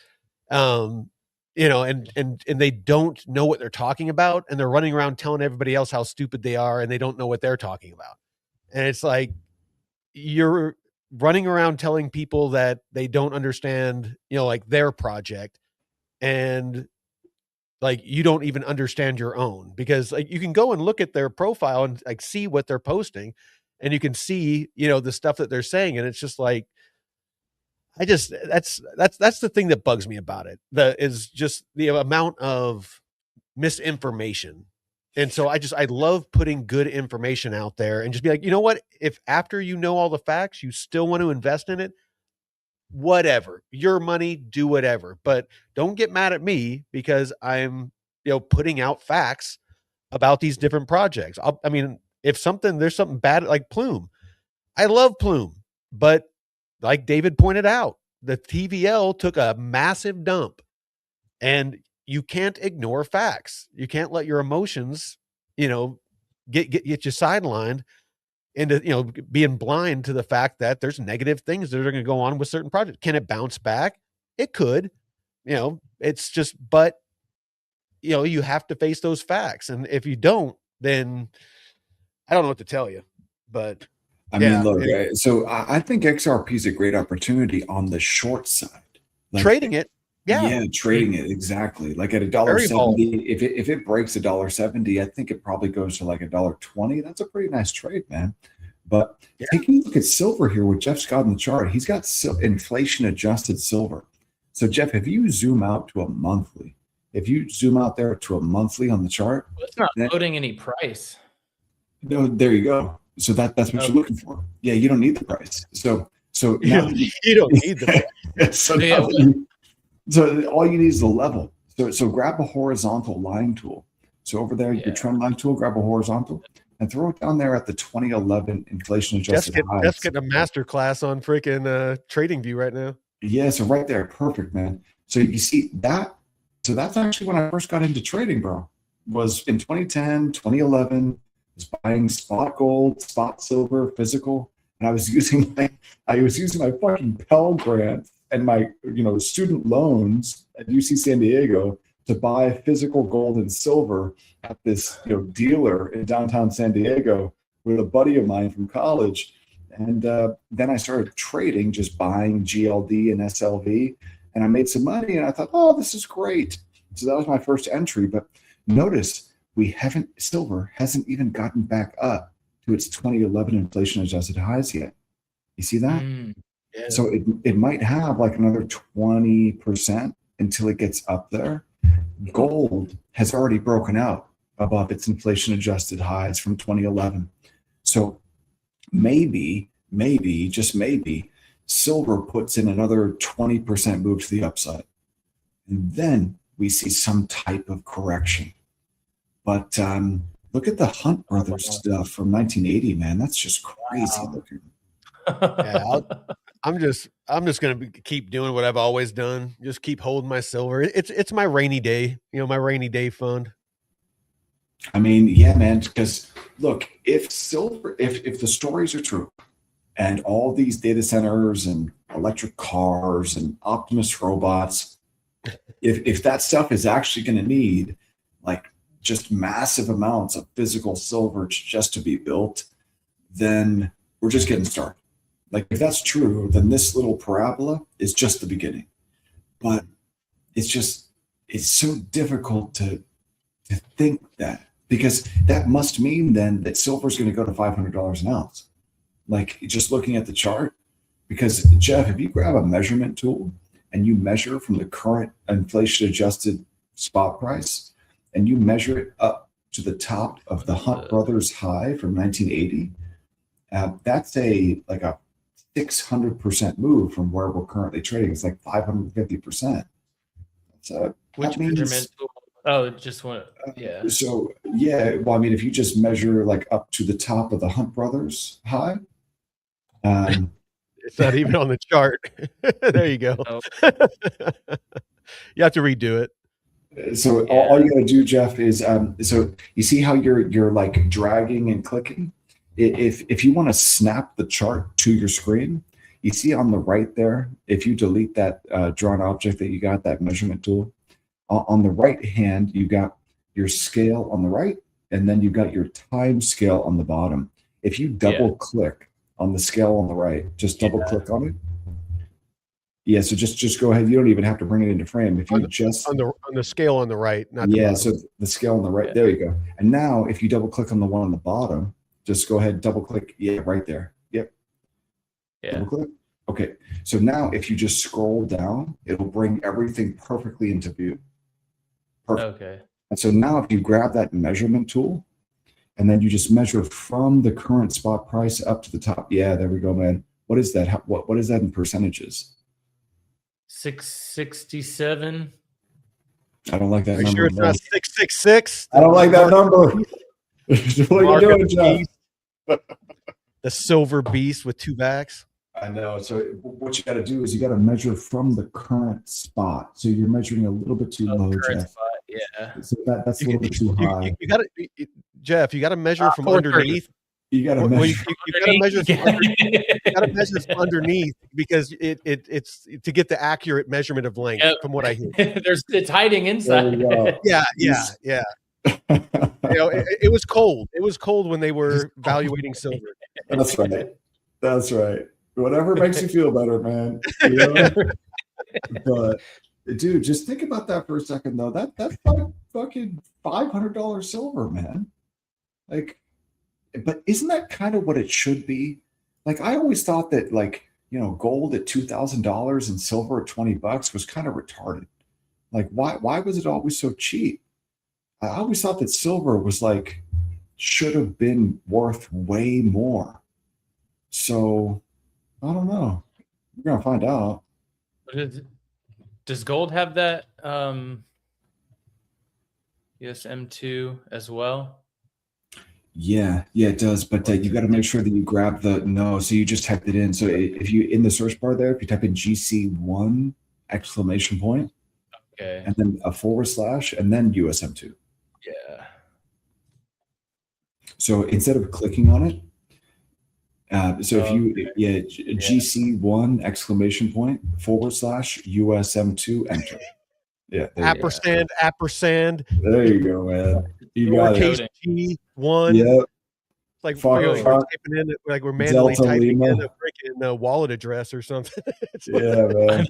And they don't know what they're talking about, and they're running around telling everybody else how stupid they are, and they don't know what they're talking about. And it's like, you're running around telling people that they don't understand, like their project, and like you don't even understand your own, because like you can go and look at their profile and like see what they're posting, and you can see, the stuff that they're saying, and it's just like, that's the thing that bugs me about it. Is just the amount of misinformation. And so I love putting good information out there and just be like, you know what, if after all the facts, you still want to invest in it, whatever, your money, do whatever, but don't get mad at me because I'm, putting out facts about these different projects. If there's something bad, like Plume, I love Plume, but like David pointed out, the TVL took a massive dump, and you can't ignore facts. You can't let your emotions, get you sidelined into, being blind to the fact that there's negative things that are going to go on with certain projects. Can it bounce back? It could, it's just, but you have to face those facts. And if you don't, then I don't know what to tell you, but I mean, look, so I think XRP is a great opportunity on the short side. Like, trading it. Yeah, trading it, exactly. Like at $1.70, if it breaks $1.70, I think it probably goes to like $1.20. That's a pretty nice trade, man. But taking a look at silver here, what Jeff's got in the chart, he's got inflation adjusted silver. So Jeff, if you zoom out to a monthly, on the chart, well, it's not loading any price. No, there you go. So that's what you're looking for. Yeah, you don't need the price. So now you don't need the price. So all you need is the level. So grab a horizontal line tool. So over there, your trend line tool, grab a horizontal. and throw it down there at the 2011 inflation adjusted highs. Jeff's getting a master class on freaking TradingView right now. Yeah, so right there, perfect, man. So you see that. So that's actually when I first got into trading, bro. Was in 2010, 2011. Was buying spot gold, spot silver, physical, and I was using my fucking Pell Grant and my student loans at UC San Diego to buy physical gold and silver at this dealer in downtown San Diego with a buddy of mine from college. And then I started trading, just buying GLD and SLV, and I made some money. And I thought, oh, this is great. So that was my first entry. But notice silver hasn't even gotten back up to its 2011 inflation adjusted highs yet. You see that? Yeah. So it might have like another 20% until it gets up there. Gold has already broken out above its inflation adjusted highs from 2011. So maybe, just maybe, silver puts in another 20% move to the upside. And then we see some type of correction. But look at the Hunt Brothers stuff from 1980, man. That's just crazy looking. Yeah, I'm just gonna keep doing what I've always done. Just keep holding my silver. It's my rainy day, my rainy day fund. I mean, yeah, man. Because look, if the stories are true, and all these data centers and electric cars and Optimus robots, if that stuff is actually going to need like just massive amounts of physical silver just to be built, then we're just getting started. Like if that's true, then this little parabola is just the beginning. But it's so difficult to think that, because that must mean then that silver is going to go to $500 an ounce. Like just looking at the chart, because Jeff, if you grab a measurement tool and you measure from the current inflation adjusted spot price, and you measure it up to the top of the Hunt Brothers high from 1980, that's a 600% move from where we're currently trading. It's like 550%. So which measurement tool? Oh, just one. Yeah. So yeah, well, I mean, if you just measure like up to the top of the Hunt Brothers high, it's not even on the chart. There you go. Oh. You have to redo it. So all you got to do, Jeff, is so you see how you're like dragging and clicking. If you want to snap the chart to your screen, you see on the right there, if you delete that drawn object that you got, that measurement tool, on the right hand, you got your scale on the right, and then you got your time scale on the bottom. If you double click on the scale on the right, just double click on it. Yeah, so just go ahead. You don't even have to bring it into frame. If you just on the scale on the right, not the so the scale on the right. There you go. And now, if you double click on the one on the bottom, just go ahead, double click. Yeah, right there. Yep. Yeah. Double click. Okay. So now, if you just scroll down, it'll bring everything perfectly into view. Perfect. Okay. And so now, if you grab that measurement tool, and then you just measure from the current spot price up to the top. Yeah, there we go, man. What is that? What is that in percentages? 667. I don't like that number. Sure it's not 666? I don't like that number. What are you doing, Jeff? The silver beast with two backs. I know. So what you got to do is you got to measure from the current spot. So you're measuring a little bit too low, Jeff. Spot, yeah. So that's a little bit too high. You got to, Jeff. You got to measure from underneath. You got to measure. You got to measure. You got to measure from underneath, because it's to get the accurate measurement of length. Yep. From what I hear, it's hiding inside. Yeah. It was cold. It was cold when they were evaluating silver. That's right. Whatever makes you feel better, man. But dude, just think about that for a second, though. That's like fucking $500 silver, man. Like. But isn't that kind of what it should be? Like, I always thought that, like, gold at $2,000 and silver at $20 was kind of retarded. Like, why was it always so cheap? I always thought that silver was like, should have been worth way more. So I don't know. We're gonna find out. Does gold have that USM2 as well? Yeah, yeah, it does. But you got to make sure that you grab the no. So you just typed it in. So if you in the search bar there, if you type in GC1 exclamation point Okay. and then a /, and then USM2. Yeah. So instead of clicking on it, so if you Okay. GC1 exclamation point / USM2 enter. Yeah, there you go. Ampersand. There you go, man. You got Lowercase it. G1. Yep. Like Fuck, we're fuck. typing in, like we're manually Delta typing in Lima. a freaking wallet address or something. Yeah, man.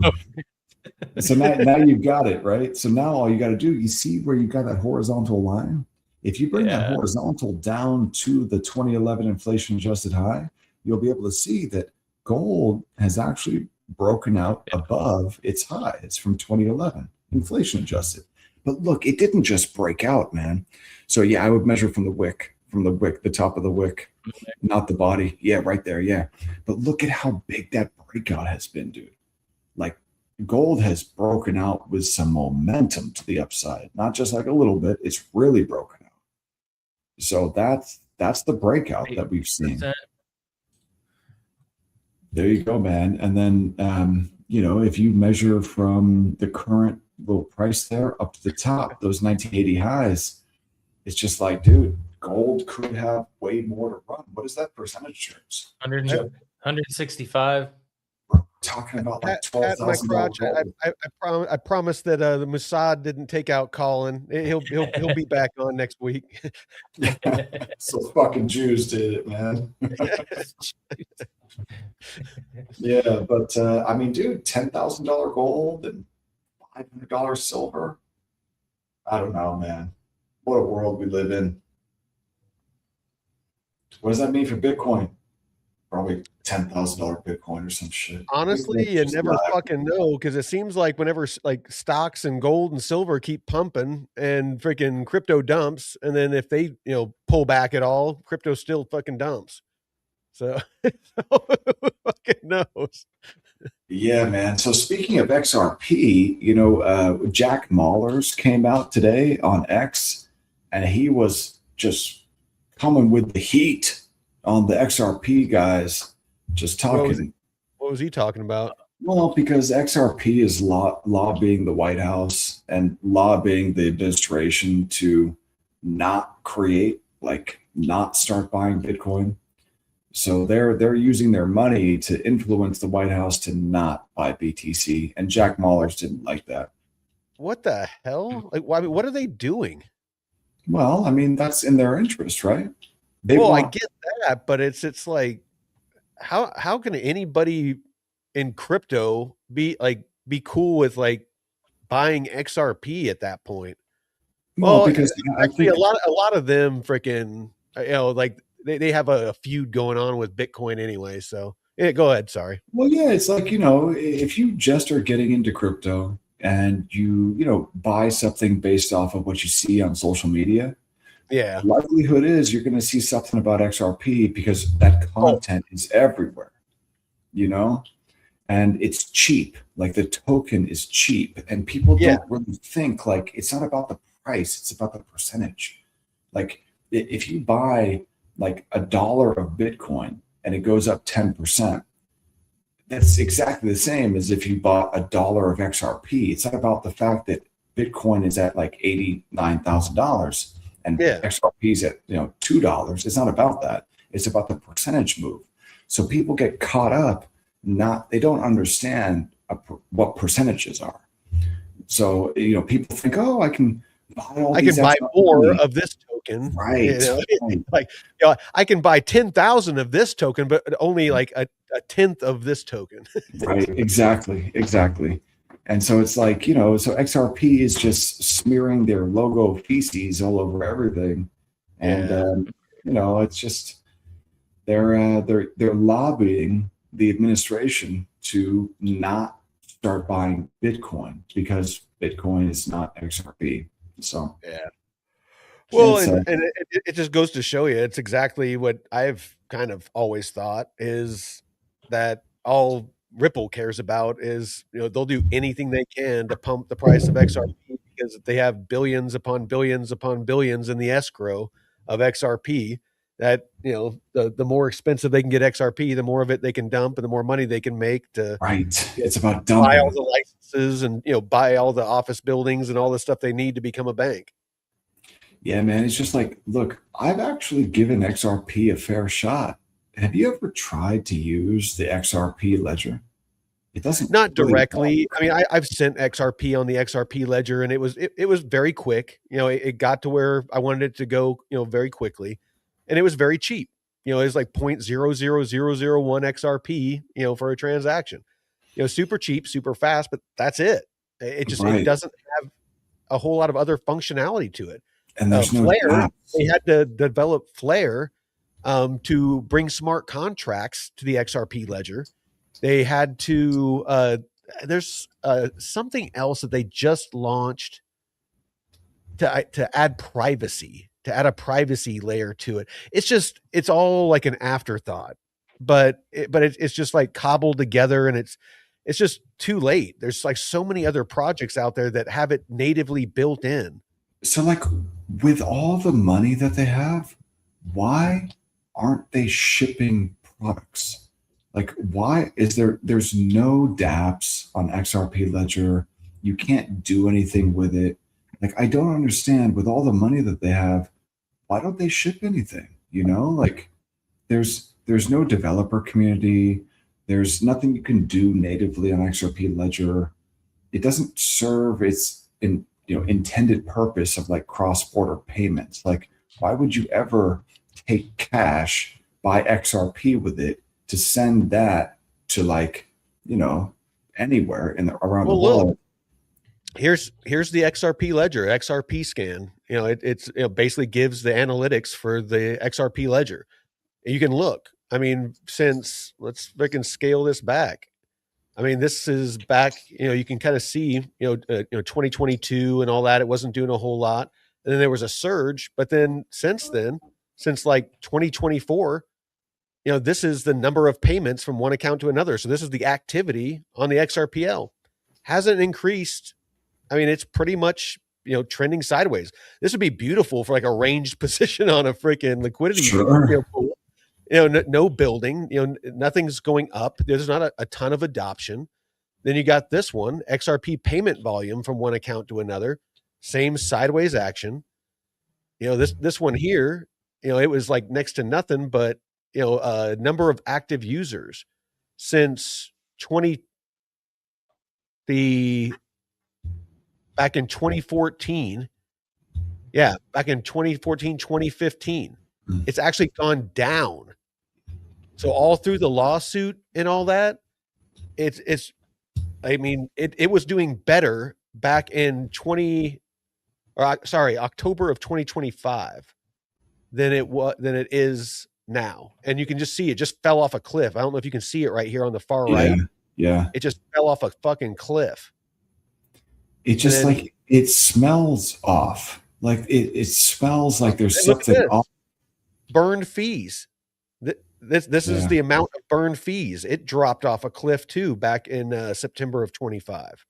So now you've got it, right? So now all you got to do, you see where you got that horizontal line? If you bring that horizontal down to the 2011 inflation adjusted high, you'll be able to see that gold has actually broken out above its highs from 2011, inflation adjusted. But look, it didn't just break out, man. So yeah, I would measure from the wick, the top of the wick, not the body. Yeah, right there. Yeah. But look at how big that breakout has been, dude. Like, gold has broken out with some momentum to the upside, not just like a little bit. It's really broken out. So that's the breakout that we've seen. There you go, man. And then if you measure from the current little price there up to the top, those 1980 highs, it's just like, dude, gold could have way more to run. What is that percentage terms? 165. Talking about like Pat my crotch. $12,000. I promise that the Mossad didn't take out Colin. He'll be back on next week. So fucking Jews did it, man. Yeah, but I mean, dude, $10,000 gold and $500 silver. I don't know, man. What a world we live in. What does that mean for Bitcoin? Probably $10,000 Bitcoin or some shit. Honestly, you never fucking know, because it seems like whenever like stocks and gold and silver keep pumping and freaking crypto dumps, and then if they pull back at all, crypto still fucking dumps. So who fucking knows? Yeah, man. So speaking of XRP, Jack Mallers came out today on X, and he was just coming with the heat on the XRP guys, just talking. What was he talking about? Well, because XRP is lobbying the White House and lobbying the administration to not start buying Bitcoin. So they're using their money to influence the White House to not buy BTC, and Jack Mallers didn't like that. What the hell? Like, what are they doing? Well, I mean, that's in their interest, right? I get that, but it's like, how can anybody in crypto be cool with like buying XRP at that point? Well, because actually a lot of them freaking like they have a feud going on with Bitcoin anyway. So yeah, go ahead. Sorry. Well, yeah, it's like, if you just are getting into crypto and you buy something based off of what you see on social media, yeah, likelihood is you're going to see something about XRP because that content is everywhere, and it's cheap. Like, the token is cheap, and people don't really think, like, it's not about the price, it's about the percentage. Like, if you buy like $1 of Bitcoin and it goes up 10%, that's exactly the same as if you bought $1 of XRP. It's not about the fact that Bitcoin is at like $89,000 and XRP is at $2. It's not about that. It's about the percentage move. So people get caught up. They don't understand what percentages are. So people think, oh, I can buy more of this token, right? Like, I can buy 10,000 of this token, but only like a tenth of this token. Right? Exactly. And so it's like, so XRP is just smearing their logo feces all over everything, and it's just they're lobbying the administration to not start buying Bitcoin because Bitcoin is not XRP. So well, and it just goes to show you, it's exactly what I've kind of always thought, is that all Ripple cares about is they'll do anything they can to pump the price of XRP because they have billions upon billions upon billions in the escrow of XRP, that, you know, the more expensive they can get XRP, the more of it they can dump and the more money they can make to Right. It's about buy all dumping. the licenses and, you know, buy all the office buildings and all the stuff they need to become a bank. Yeah, man. It's just like, look, I've actually given XRP a fair shot. Have you ever tried to use the XRP ledger? It doesn't Not really directly. work. I mean, I've sent XRP on the XRP ledger, and it was very quick. You know, it got to where I wanted it to go, you know, very quickly, and it was very cheap. You know, it was like 0.00001 XRP, you know, for a transaction. You know, super cheap, super fast, but that's it. It Right. doesn't have a whole lot of other functionality to it. And there's no Flare, dApps. they had to develop Flare to bring smart contracts to the XRP ledger. They had to there's something else that they just launched to add privacy, to add a privacy layer to it. It's all like an afterthought, but it's just like cobbled together, and it's just too late. There's like so many other projects out there that have it natively built in. So, like, with all the money that they have, why aren't they shipping products? Like, why is there's no dApps on XRP Ledger? You can't do anything with it. Like, I don't understand, with all the money that they have, why don't they ship anything? You know, like, there's no developer community. There's nothing you can do natively on XRP Ledger. It doesn't serve its intended purpose of like cross-border payments. Like, why would you ever take cash, buy XRP with it to send that to, like, anywhere around the world? Look, here's the XRP ledger, XRP scan. You know, it's basically gives the analytics for the XRP ledger. You can look. I mean, since let's freaking scale this back. I mean, this is back, you can kind of see, 2022 and all that. It wasn't doing a whole lot. And then there was a surge. But then since like 2024, this is the number of payments from one account to another. So this is the activity on the XRPL. Hasn't increased. I mean, it's pretty much, trending sideways. This would be beautiful for like a ranged position on a freaking liquidity pool. No building, nothing's going up. There's not a ton of adoption. Then you got this one, XRP payment volume from one account to another, same sideways action. This one here, it was like next to nothing, but number of active users since back in 2014. Yeah, back in 2014, 2015. It's actually gone down. So all through the lawsuit and all that, it was doing better back in October of 2025 than it is now. And you can just see it just fell off a cliff. I don't know if you can see it right here on the far right. Yeah. It just fell off a fucking cliff. It just like it smells off. Like it smells like there's something off. Burned fees. This is the amount of burned fees. It dropped off a cliff too back in September of 25.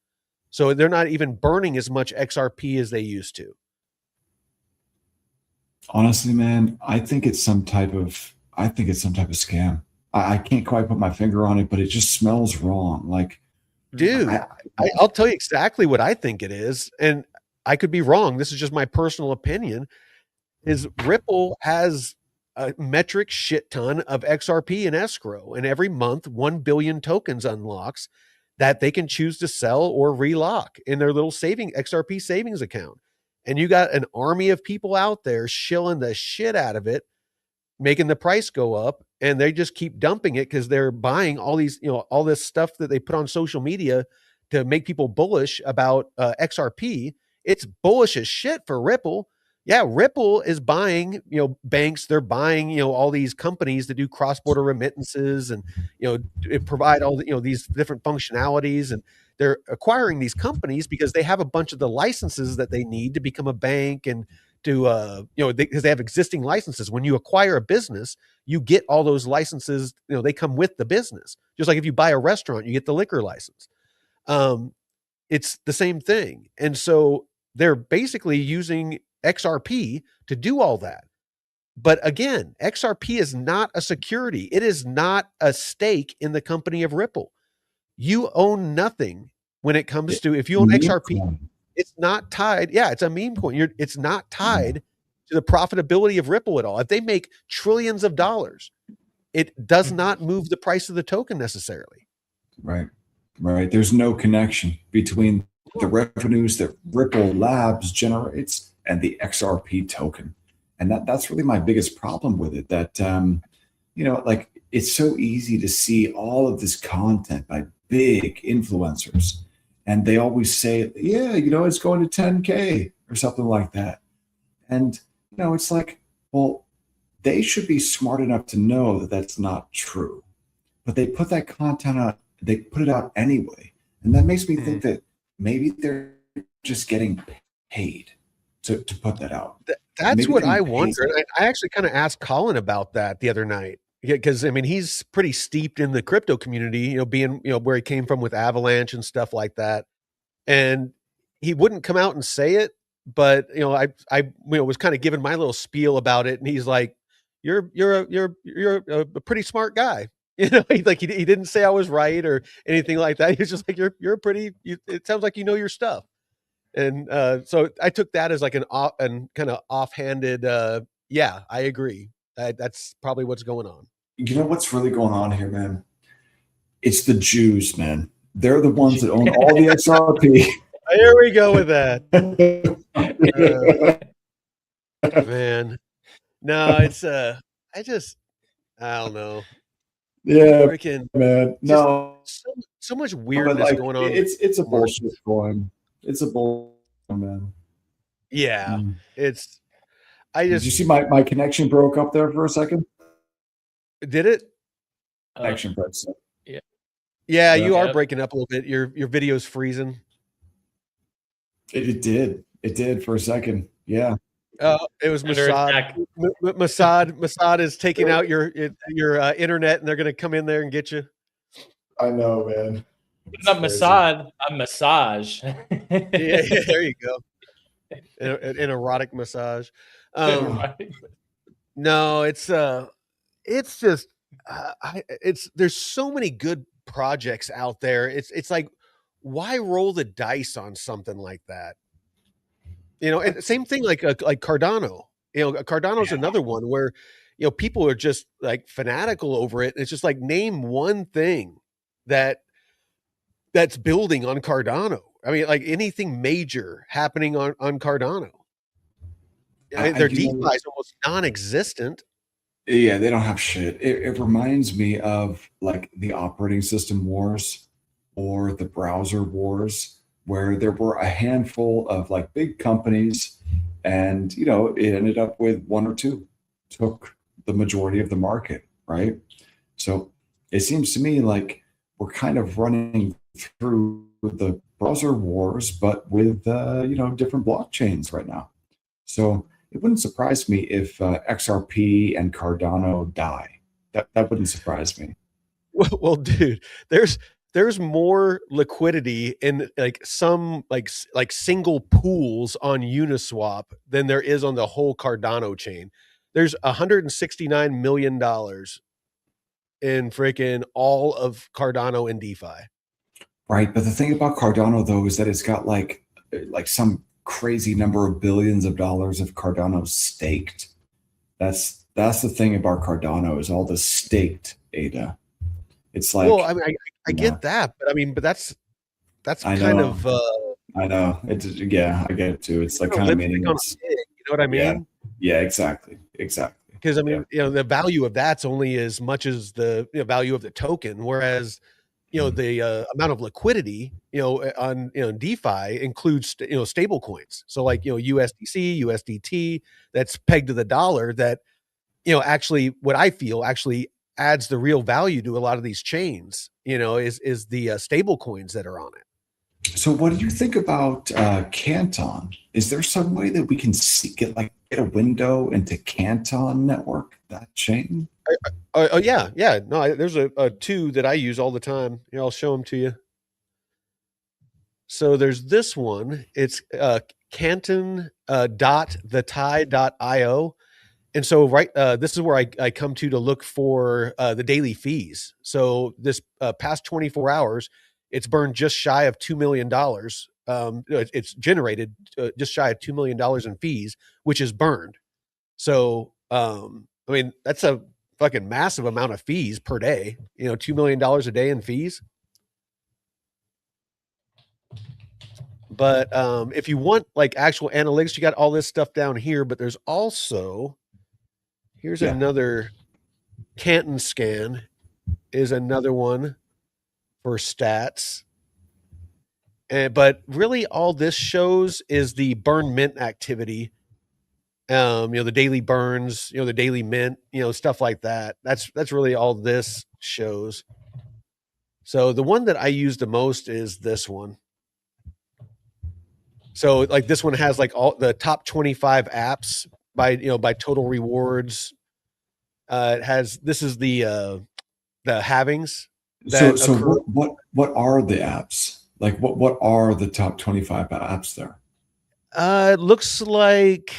So they're not even burning as much XRP as they used to. Honestly, man, I think it's some type of scam. I can't quite put my finger on it, but it just smells wrong. Like, dude, I'll tell you exactly what I think it is, and I could be wrong. This is just my personal opinion. Is Ripple has a metric shit ton of XRP in escrow, and every month 1 billion tokens unlocks that they can choose to sell or relock in their little XRP savings account. And you got an army of people out there shilling the shit out of it, making the price go up, and they just keep dumping it because they're buying all these, all this stuff that they put on social media to make people bullish about XRP. It's bullish as shit for Ripple. Yeah, Ripple is buying, banks. They're buying, all these companies that do cross-border remittances and, provide all the, these different functionalities. And they're acquiring these companies because they have a bunch of the licenses that they need to become a bank and to, because they have existing licenses. When you acquire a business, you get all those licenses, they come with the business. Just like if you buy a restaurant, you get the liquor license. It's the same thing. And so they're basically using XRP to do all that. But again, XRP is not a security. It is not a stake in the company of Ripple. You own nothing when it comes to, if you own XRP, it's not tied. Yeah, it's a meme coin. It's not tied to the profitability of Ripple at all. If they make trillions of dollars, it does not move the price of the token necessarily. Right. Right. There's no connection between the revenues that Ripple Labs generates and the XRP token. And that's really my biggest problem with it, that, you know, like, it's so easy to see all of this content by big influencers. And they always say, yeah, you know, it's going to 10K or something like that. And, you know, it's like, well, they should be smart enough to know that that's not true. But they put that content out, they put it out anyway. And that makes me think that maybe they're just getting paid to put that out. That's Maybe what I wonder. I actually kind of asked Colin about that the other night. Because I mean, he's pretty steeped in the crypto community, you know, being, you know, where he came from with Avalanche and stuff like that. And he wouldn't come out and say it, but you know, I you know, was kind of giving my little spiel about it, and he's like, "You're a pretty smart guy." You know, he didn't say I was right or anything like that. He was just like, "You're pretty. It sounds like you know your stuff." And so I took that as like an kind of offhanded, yeah, I agree. That's probably what's going on. You know what's really going on here, man? It's the Jews, man. They're the ones that own all the XRP. Here we go with that. Man. No, it's I don't know. Yeah, freaking man. No, so much weirdness going on. It's a bullshit coin. It's a bullshit, man. Yeah, Did you see my connection broke up there for a second? Did it? Connection broke. Yeah, you are breaking up a little bit. Your video's freezing. It did for a second. Yeah. It was Mossad. Mossad is taking out your internet, and they're going to come in there and get you. I know, man. It's not Mossad. I'm massage. yeah, there you go. An erotic massage. No, it's just there's so many good projects out there. It's like, why roll the dice on something like that? You know, and same thing like Cardano. You know, Cardano's another one where, you know, people are just like fanatical over it. It's just like, name one thing that's building on Cardano. I mean, like anything major happening on Cardano. I mean, their DeFi is almost non-existent. Yeah, they don't have shit. It reminds me of like the operating system wars or the browser wars, where there were a handful of like big companies, and you know, it ended up with one or two took the majority of the market, right? So it seems to me like we're kind of running through the browser wars, but with you know, different blockchains right now. So it wouldn't surprise me if XRP and Cardano die. That wouldn't surprise me. Well, dude, there's more liquidity in like some like single pools on Uniswap than there is on the whole Cardano chain. There's $169 million in freaking all of Cardano and DeFi. Right, but the thing about Cardano though is that it's got like some crazy number of billions of dollars of Cardano staked. That's the thing about Cardano, is all the staked ADA. It's like, well, I mean, I get that, but I mean, but that's kind of I know. It's, yeah, I get it too. It's like kind of meaningless. You know what I mean? Yeah, exactly. Because I mean, you know, the value of that's only as much as the value of the token, whereas you know, the amount of liquidity, you know, on, you know, DeFi includes, you know, stable coins. So like, you know, USDC, USDT, that's pegged to the dollar, that, you know, actually what I feel actually adds the real value to a lot of these chains, you know, is the stable coins that are on it. So what do you think about Canton? Is there some way that we can get a window into Canton network, that chain? Oh yeah. No, there's a two that I use all the time. Here, I'll show them to you. So there's this one. It's Canton .thetide.io, And so this is where I come to look for the daily fees. So this past 24 hours, it's burned just shy of $2 million. It's generated just shy of $2 million in fees, which is burned. So, I mean, that's a fucking massive amount of fees per day, $2 million a day in fees. But if you want like actual analytics, you got all this stuff down here, but there's also, here's another Canton scan is another one for stats. But really all this shows is the burn mint activity. The daily burns, the daily mint, stuff like that. That's really all this shows. So the one that I use the most is this one. So like this one has like all the top 25 apps by total rewards. This is the halvings. So what are the apps? Like what are the top 25 apps there? It looks like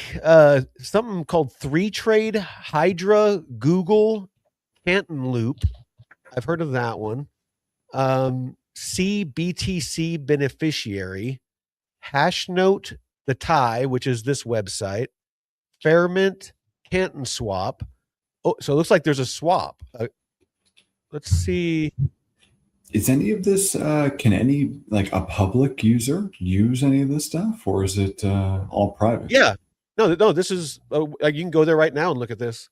something called 3Trade, Hydra, Google, Canton Loop. I've heard of that one. CBTC beneficiary, Hashnote, the tie, which is this website, Fairmint, Canton Swap. Oh, so it looks like there's a swap. Let's see. Is any of this, can any, like a public user use any of this stuff, or is it all private? Yeah. No, this is, you can go there right now and look at this.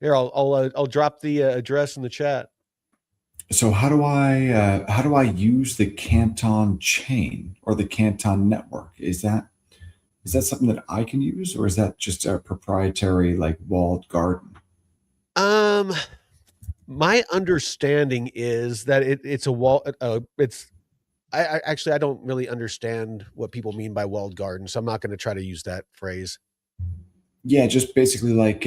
Here, I'll drop the address in the chat. So how do I use the Canton chain or the Canton network? Is that something that I can use, or is that just a proprietary like walled garden? My understanding is that it's a wall. I actually don't really understand what people mean by walled garden, so I'm not going to try to use that phrase. Yeah, just basically like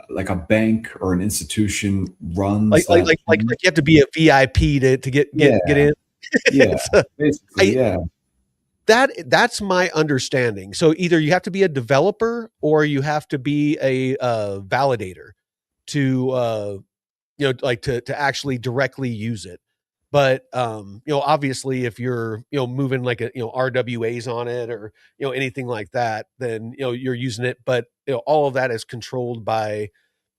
like a bank or an institution runs like you have to be a VIP to get in. Yeah, basically, That's my understanding. So either you have to be a developer or you have to be a validator to to actually directly use it. But obviously if you're moving like a RWAs on it or anything like that, then you're using it. But all of that is controlled by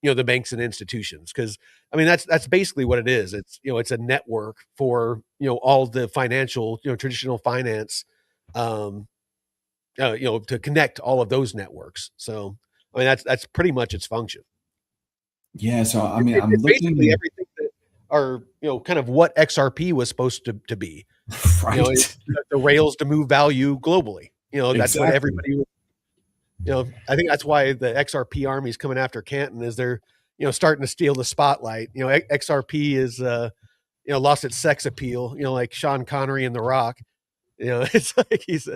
the banks and institutions, because I mean that's basically what it is. It's it's a network for all the financial traditional finance to connect all of those networks. So I mean that's pretty much its function. Yeah, so I mean, I'm basically looking everything that are kind of what XRP was supposed to be. right. The rails to move value globally. That's what everybody. I think that's why the XRP army is coming after Canton, is they're starting to steal the spotlight. XRP is lost its sex appeal. Like Sean Connery in The Rock. It's like he's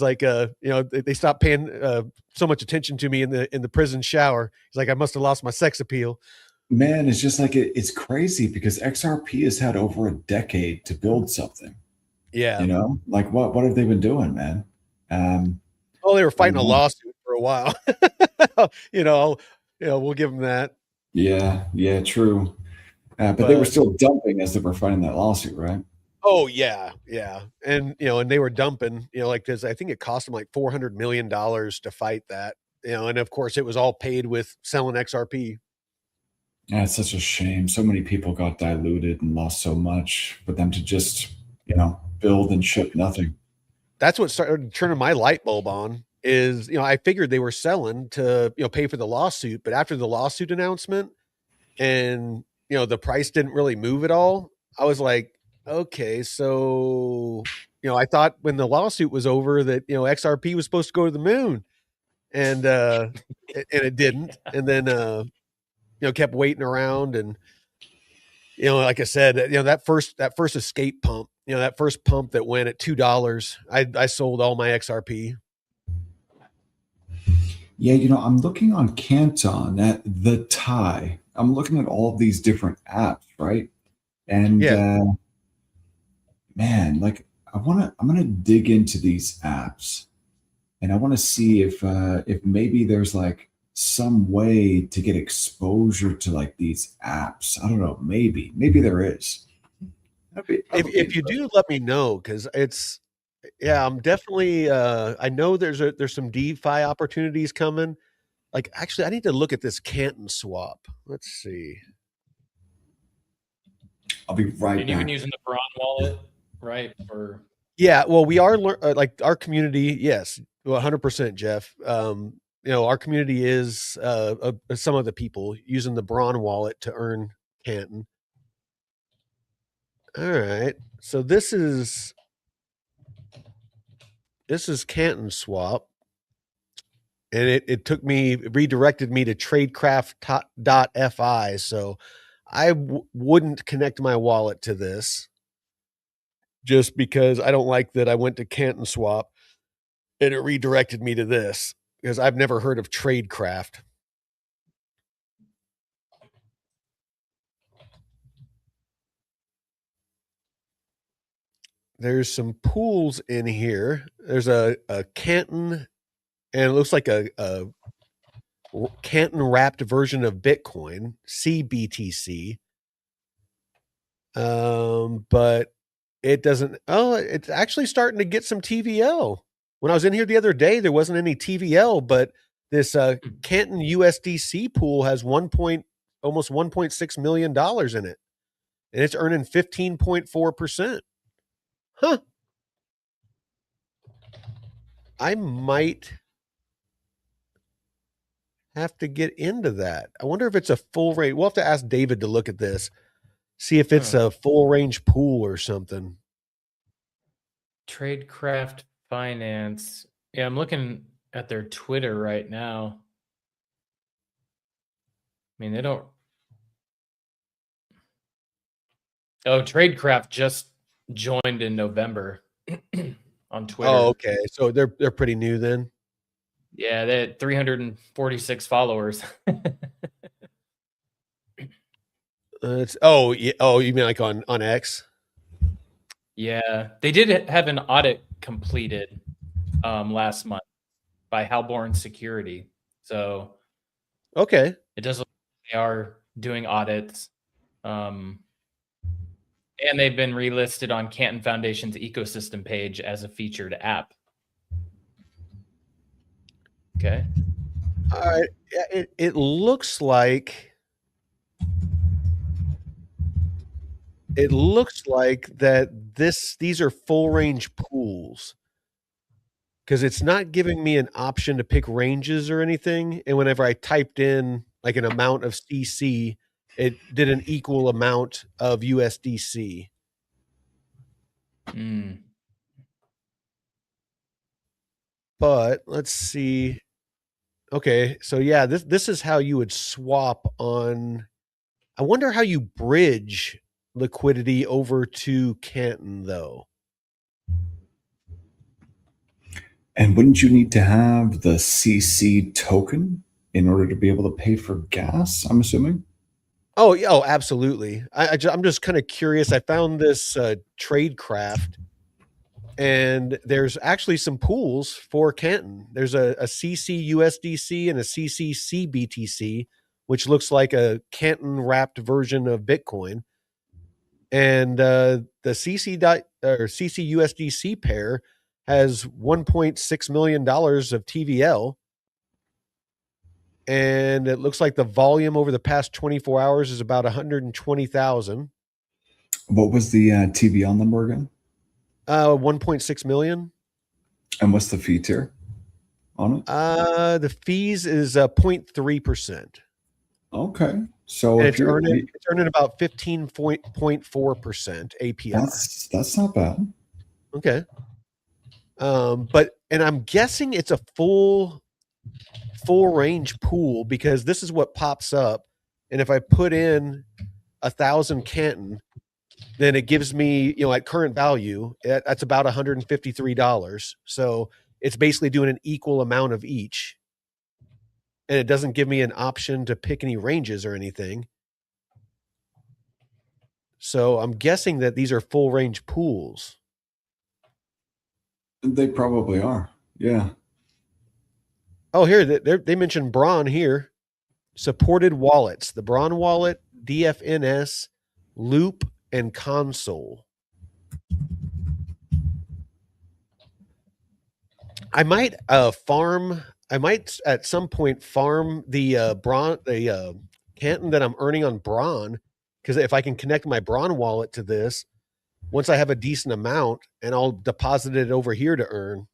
like they stopped paying so much attention to me in the prison shower. He's like, I must have lost my sex appeal. Man, it's just like it's crazy because XRP has had over a decade to build something. Yeah, like what have they been doing, man? Well, they were fighting a lawsuit for a while. We'll give them that. Yeah, true. But they were still dumping as they were fighting that lawsuit, right? Oh yeah. And and they were dumping, like, because I think it cost them like $400 million to fight that, and of course it was all paid with selling XRP. Yeah, it's such a shame. So many people got diluted and lost so much for them to just, build and ship nothing. That's what started turning my light bulb on. Is I figured they were selling to pay for the lawsuit, but after the lawsuit announcement and the price didn't really move at all, I was like, okay, so I thought when the lawsuit was over that XRP was supposed to go to the moon, and it didn't, and then kept waiting around, and like I said, that first escape pump, that first pump that went at $2, I sold all my XRP. Yeah, I'm looking on Canton at the tie. I'm looking at all of these different apps, right? And man, like I'm gonna dig into these apps and I want to see if maybe there's like some way to get exposure to like these apps. I don't know. Maybe there is. If you do, let me know, because it's, yeah, I'm definitely. I know there's some DeFi opportunities coming. Like, actually, I need to look at this Canton swap. Let's see. I'll be right And back. you've been using the Braun wallet, right? Yeah, well, we are like our community. Yes, 100%, Jeff. Our community is some of the people using the Braun wallet to earn Canton. All right, so this is Canton swap, and it redirected me to tradecraft.fi. So I wouldn't connect my wallet to this, just because I don't like that I went to Canton swap and it redirected me to this, because I've never heard of Tradecraft. There's some pools in here. There's a Canton, and it looks like a Canton wrapped version of Bitcoin, CBTC. But it doesn't. Oh, it's actually starting to get some TVL. When I was in here the other day, there wasn't any TVL, but this Canton USDC pool has almost $1.6 million in it, and it's earning 15.4%. Huh. I might have to get into that. I wonder if it's a full range. We'll have to ask David to look at this, see if it's a full range pool or something. Tradecraft Finance. Yeah, I'm looking at their Twitter right now. I mean, they don't. Oh, Tradecraft just joined in November on Twitter. Oh, okay. So they're pretty new then. Yeah, they had 346 followers. You mean like on X? Yeah, they did have an audit completed last month by Halborn Security. So okay, it does look like they are doing audits. And they've been relisted on Canton Foundation's ecosystem page as a featured app. Okay. All right. Yeah, it looks like that these are full range pools, because it's not giving me an option to pick ranges or anything. And whenever I typed in like an amount of CC, it did an equal amount of USDC. But let's see. Okay, so yeah, this is how you would swap on. I wonder how you bridge liquidity over to Canton, though. And wouldn't you need to have the CC token in order to be able to pay for gas, I'm assuming? Oh, yeah, oh, absolutely. I'm just kind of curious. I found this Tradecraft, and there's actually some pools for Canton. There's a CC USDC and a CC CBTC, which looks like a Canton wrapped version of Bitcoin. And the CC USDC pair has $1.6 million of TVL. And it looks like the volume over the past 24 hours is about 120,000. What was the TVL number again? 1.6 million. And what's the fee tier on it? The fees is 0.3%. Okay. So and if it's earning about 15.4% APR. That's not bad. Okay. And I'm guessing it's a full range pool, because this is what pops up. And if I put in 1,000 Canton, then it gives me, at current value, that's about $153. So it's basically doing an equal amount of each. And it doesn't give me an option to pick any ranges or anything. So I'm guessing that these are full range pools. They probably are. Yeah. Oh, here they mentioned Braun here. Supported wallets: the Braun wallet, DFNS, Loop, and Console. I might farm. I might at some point farm the Canton that I'm earning on Braun, because if I can connect my Braun wallet to this, once I have a decent amount, and I'll deposit it over here to earn.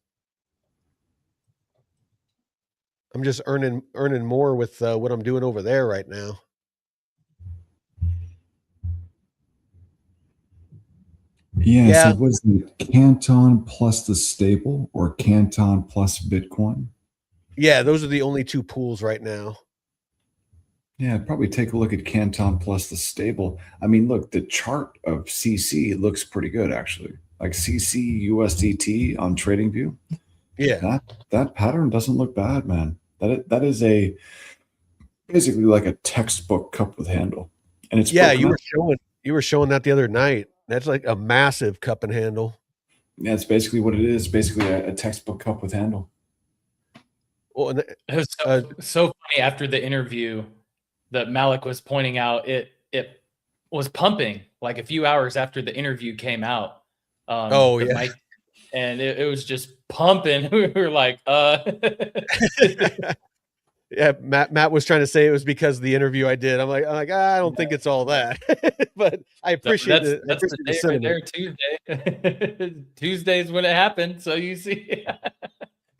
I'm just earning more with what I'm doing over there right now. Yeah. So was it Canton plus the stable or Canton plus Bitcoin? Yeah, those are the only two pools right now. Yeah, I'd probably take a look at Canton plus the stable. I mean, look, the chart of CC looks pretty good, actually. Like CC USDT on TradingView. Yeah, that pattern doesn't look bad, man. That is basically like a textbook cup with handle, and it's you were showing that the other night. That's like a massive cup and handle. Yeah, it's basically what it is. Basically, a textbook cup with handle. Well, it was so funny after the interview that Malik was pointing out. It was pumping like a few hours after the interview came out. Myke, and it was just pumping. We were like, Yeah, Matt was trying to say it was because of the interview I did. I'm like, I don't think it's all that, but I appreciate it. That's the day right there, Tuesday. Tuesday's when it happened. So you see,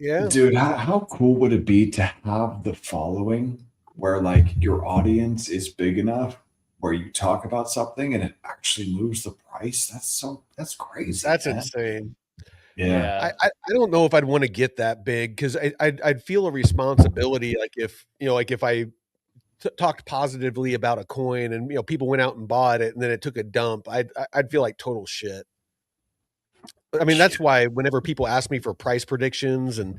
yeah, dude, how cool would it be to have the following where like your audience is big enough where you talk about something and it actually moves the price? That's crazy. That's man. insane. Yeah. I don't know if I'd want to get that big, because I'd feel a responsibility. Like if I talked positively about a coin and people went out and bought it and then it took a dump, I'd feel like total shit. I mean, that's why whenever people ask me for price predictions and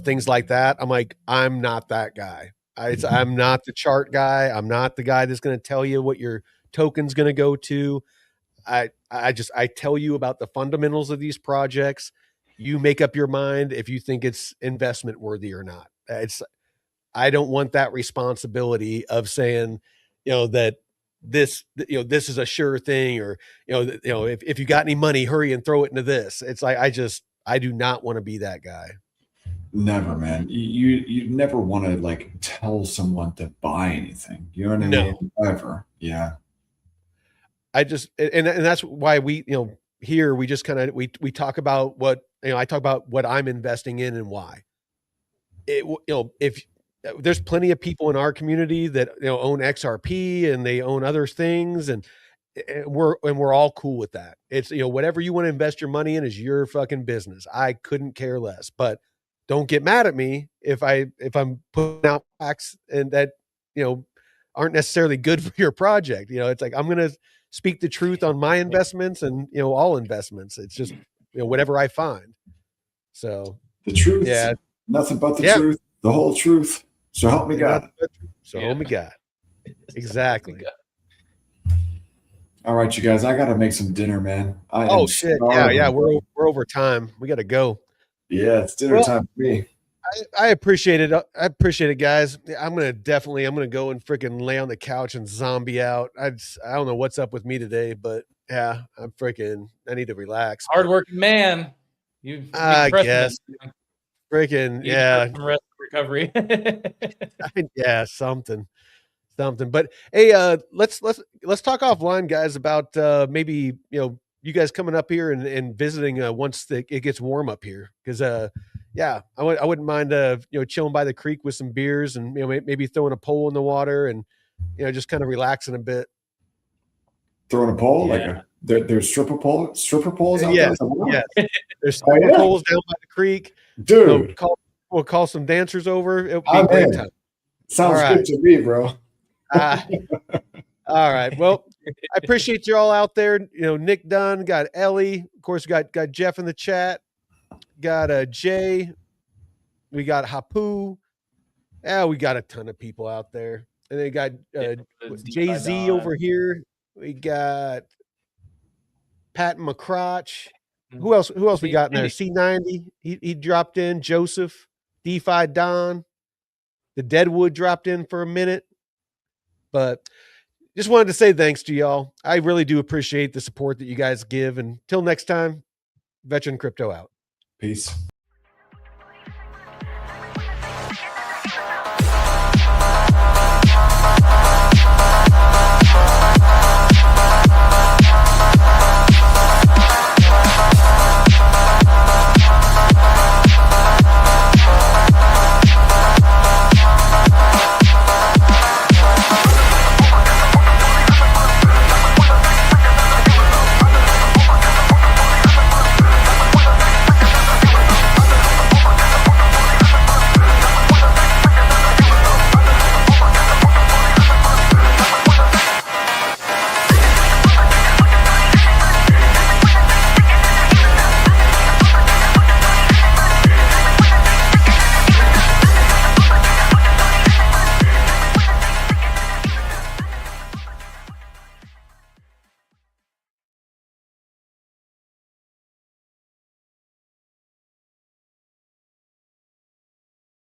things like that, I'm like, I'm not that guy. I'm not the chart guy. I'm not the guy that's going to tell you what your token's going to go to. I tell you about the fundamentals of these projects. You make up your mind if you think it's investment worthy or not. I don't want that responsibility of saying, that this is a sure thing, or if you got any money, hurry and throw it into this. It's like I do not want to be that guy. Never, man. You never want to like tell someone to buy anything. You know what I mean? Ever. Yeah. I just and that's why we here we just kind of we talk about what I talk about what I'm investing in and why. If there's plenty of people in our community that own XRP and they own other things, and we're all cool with that. It's whatever you want to invest your money in is your fucking business. I couldn't care less. But don't get mad at me if I'm putting out facts and that aren't necessarily good for your project. It's like I'm gonna speak the truth on my investments and all investments. It's just whatever I find. So the truth, yeah, nothing but the truth, the whole truth. So help me God. So help me God. Exactly. All right, you guys, I gotta make some dinner, man. Oh shit! Yeah, we're over time. We got to go. Yeah, it's dinner time for me. I appreciate it. I appreciate it, guys. I'm gonna go and freaking lay on the couch and zombie out. I don't know what's up with me today, but yeah, I need to relax. Hardworking man. I guess. Freaking yeah. Some rest recovery. I mean, yeah, something. But hey, let's talk offline, guys, about maybe you guys coming up here and visiting once it gets warm up here, because yeah, I wouldn't mind chilling by the creek with some beers and maybe throwing a pole in the water and just kind of relaxing a bit. Throwing a pole, like there's stripper poles out there. Yeah, there's stripper poles down by the creek, dude. We'll call some dancers over. It'll be a great time. Sounds good to me, bro. All right. Well, I appreciate you all out there. Nick Dunn, got Ellie, of course, got Jeff in the chat, got Jay, we got Hapu. Yeah, we got a ton of people out there. And then got Jay-Z over here. We got Pat McCrotch. Who else we got in there? C90. He dropped in. Joseph, DeFi Don. The Deadwood dropped in for a minute, but just wanted to say thanks to y'all. I really do appreciate the support that you guys give. And until next time, Veteran Crypto out. Peace.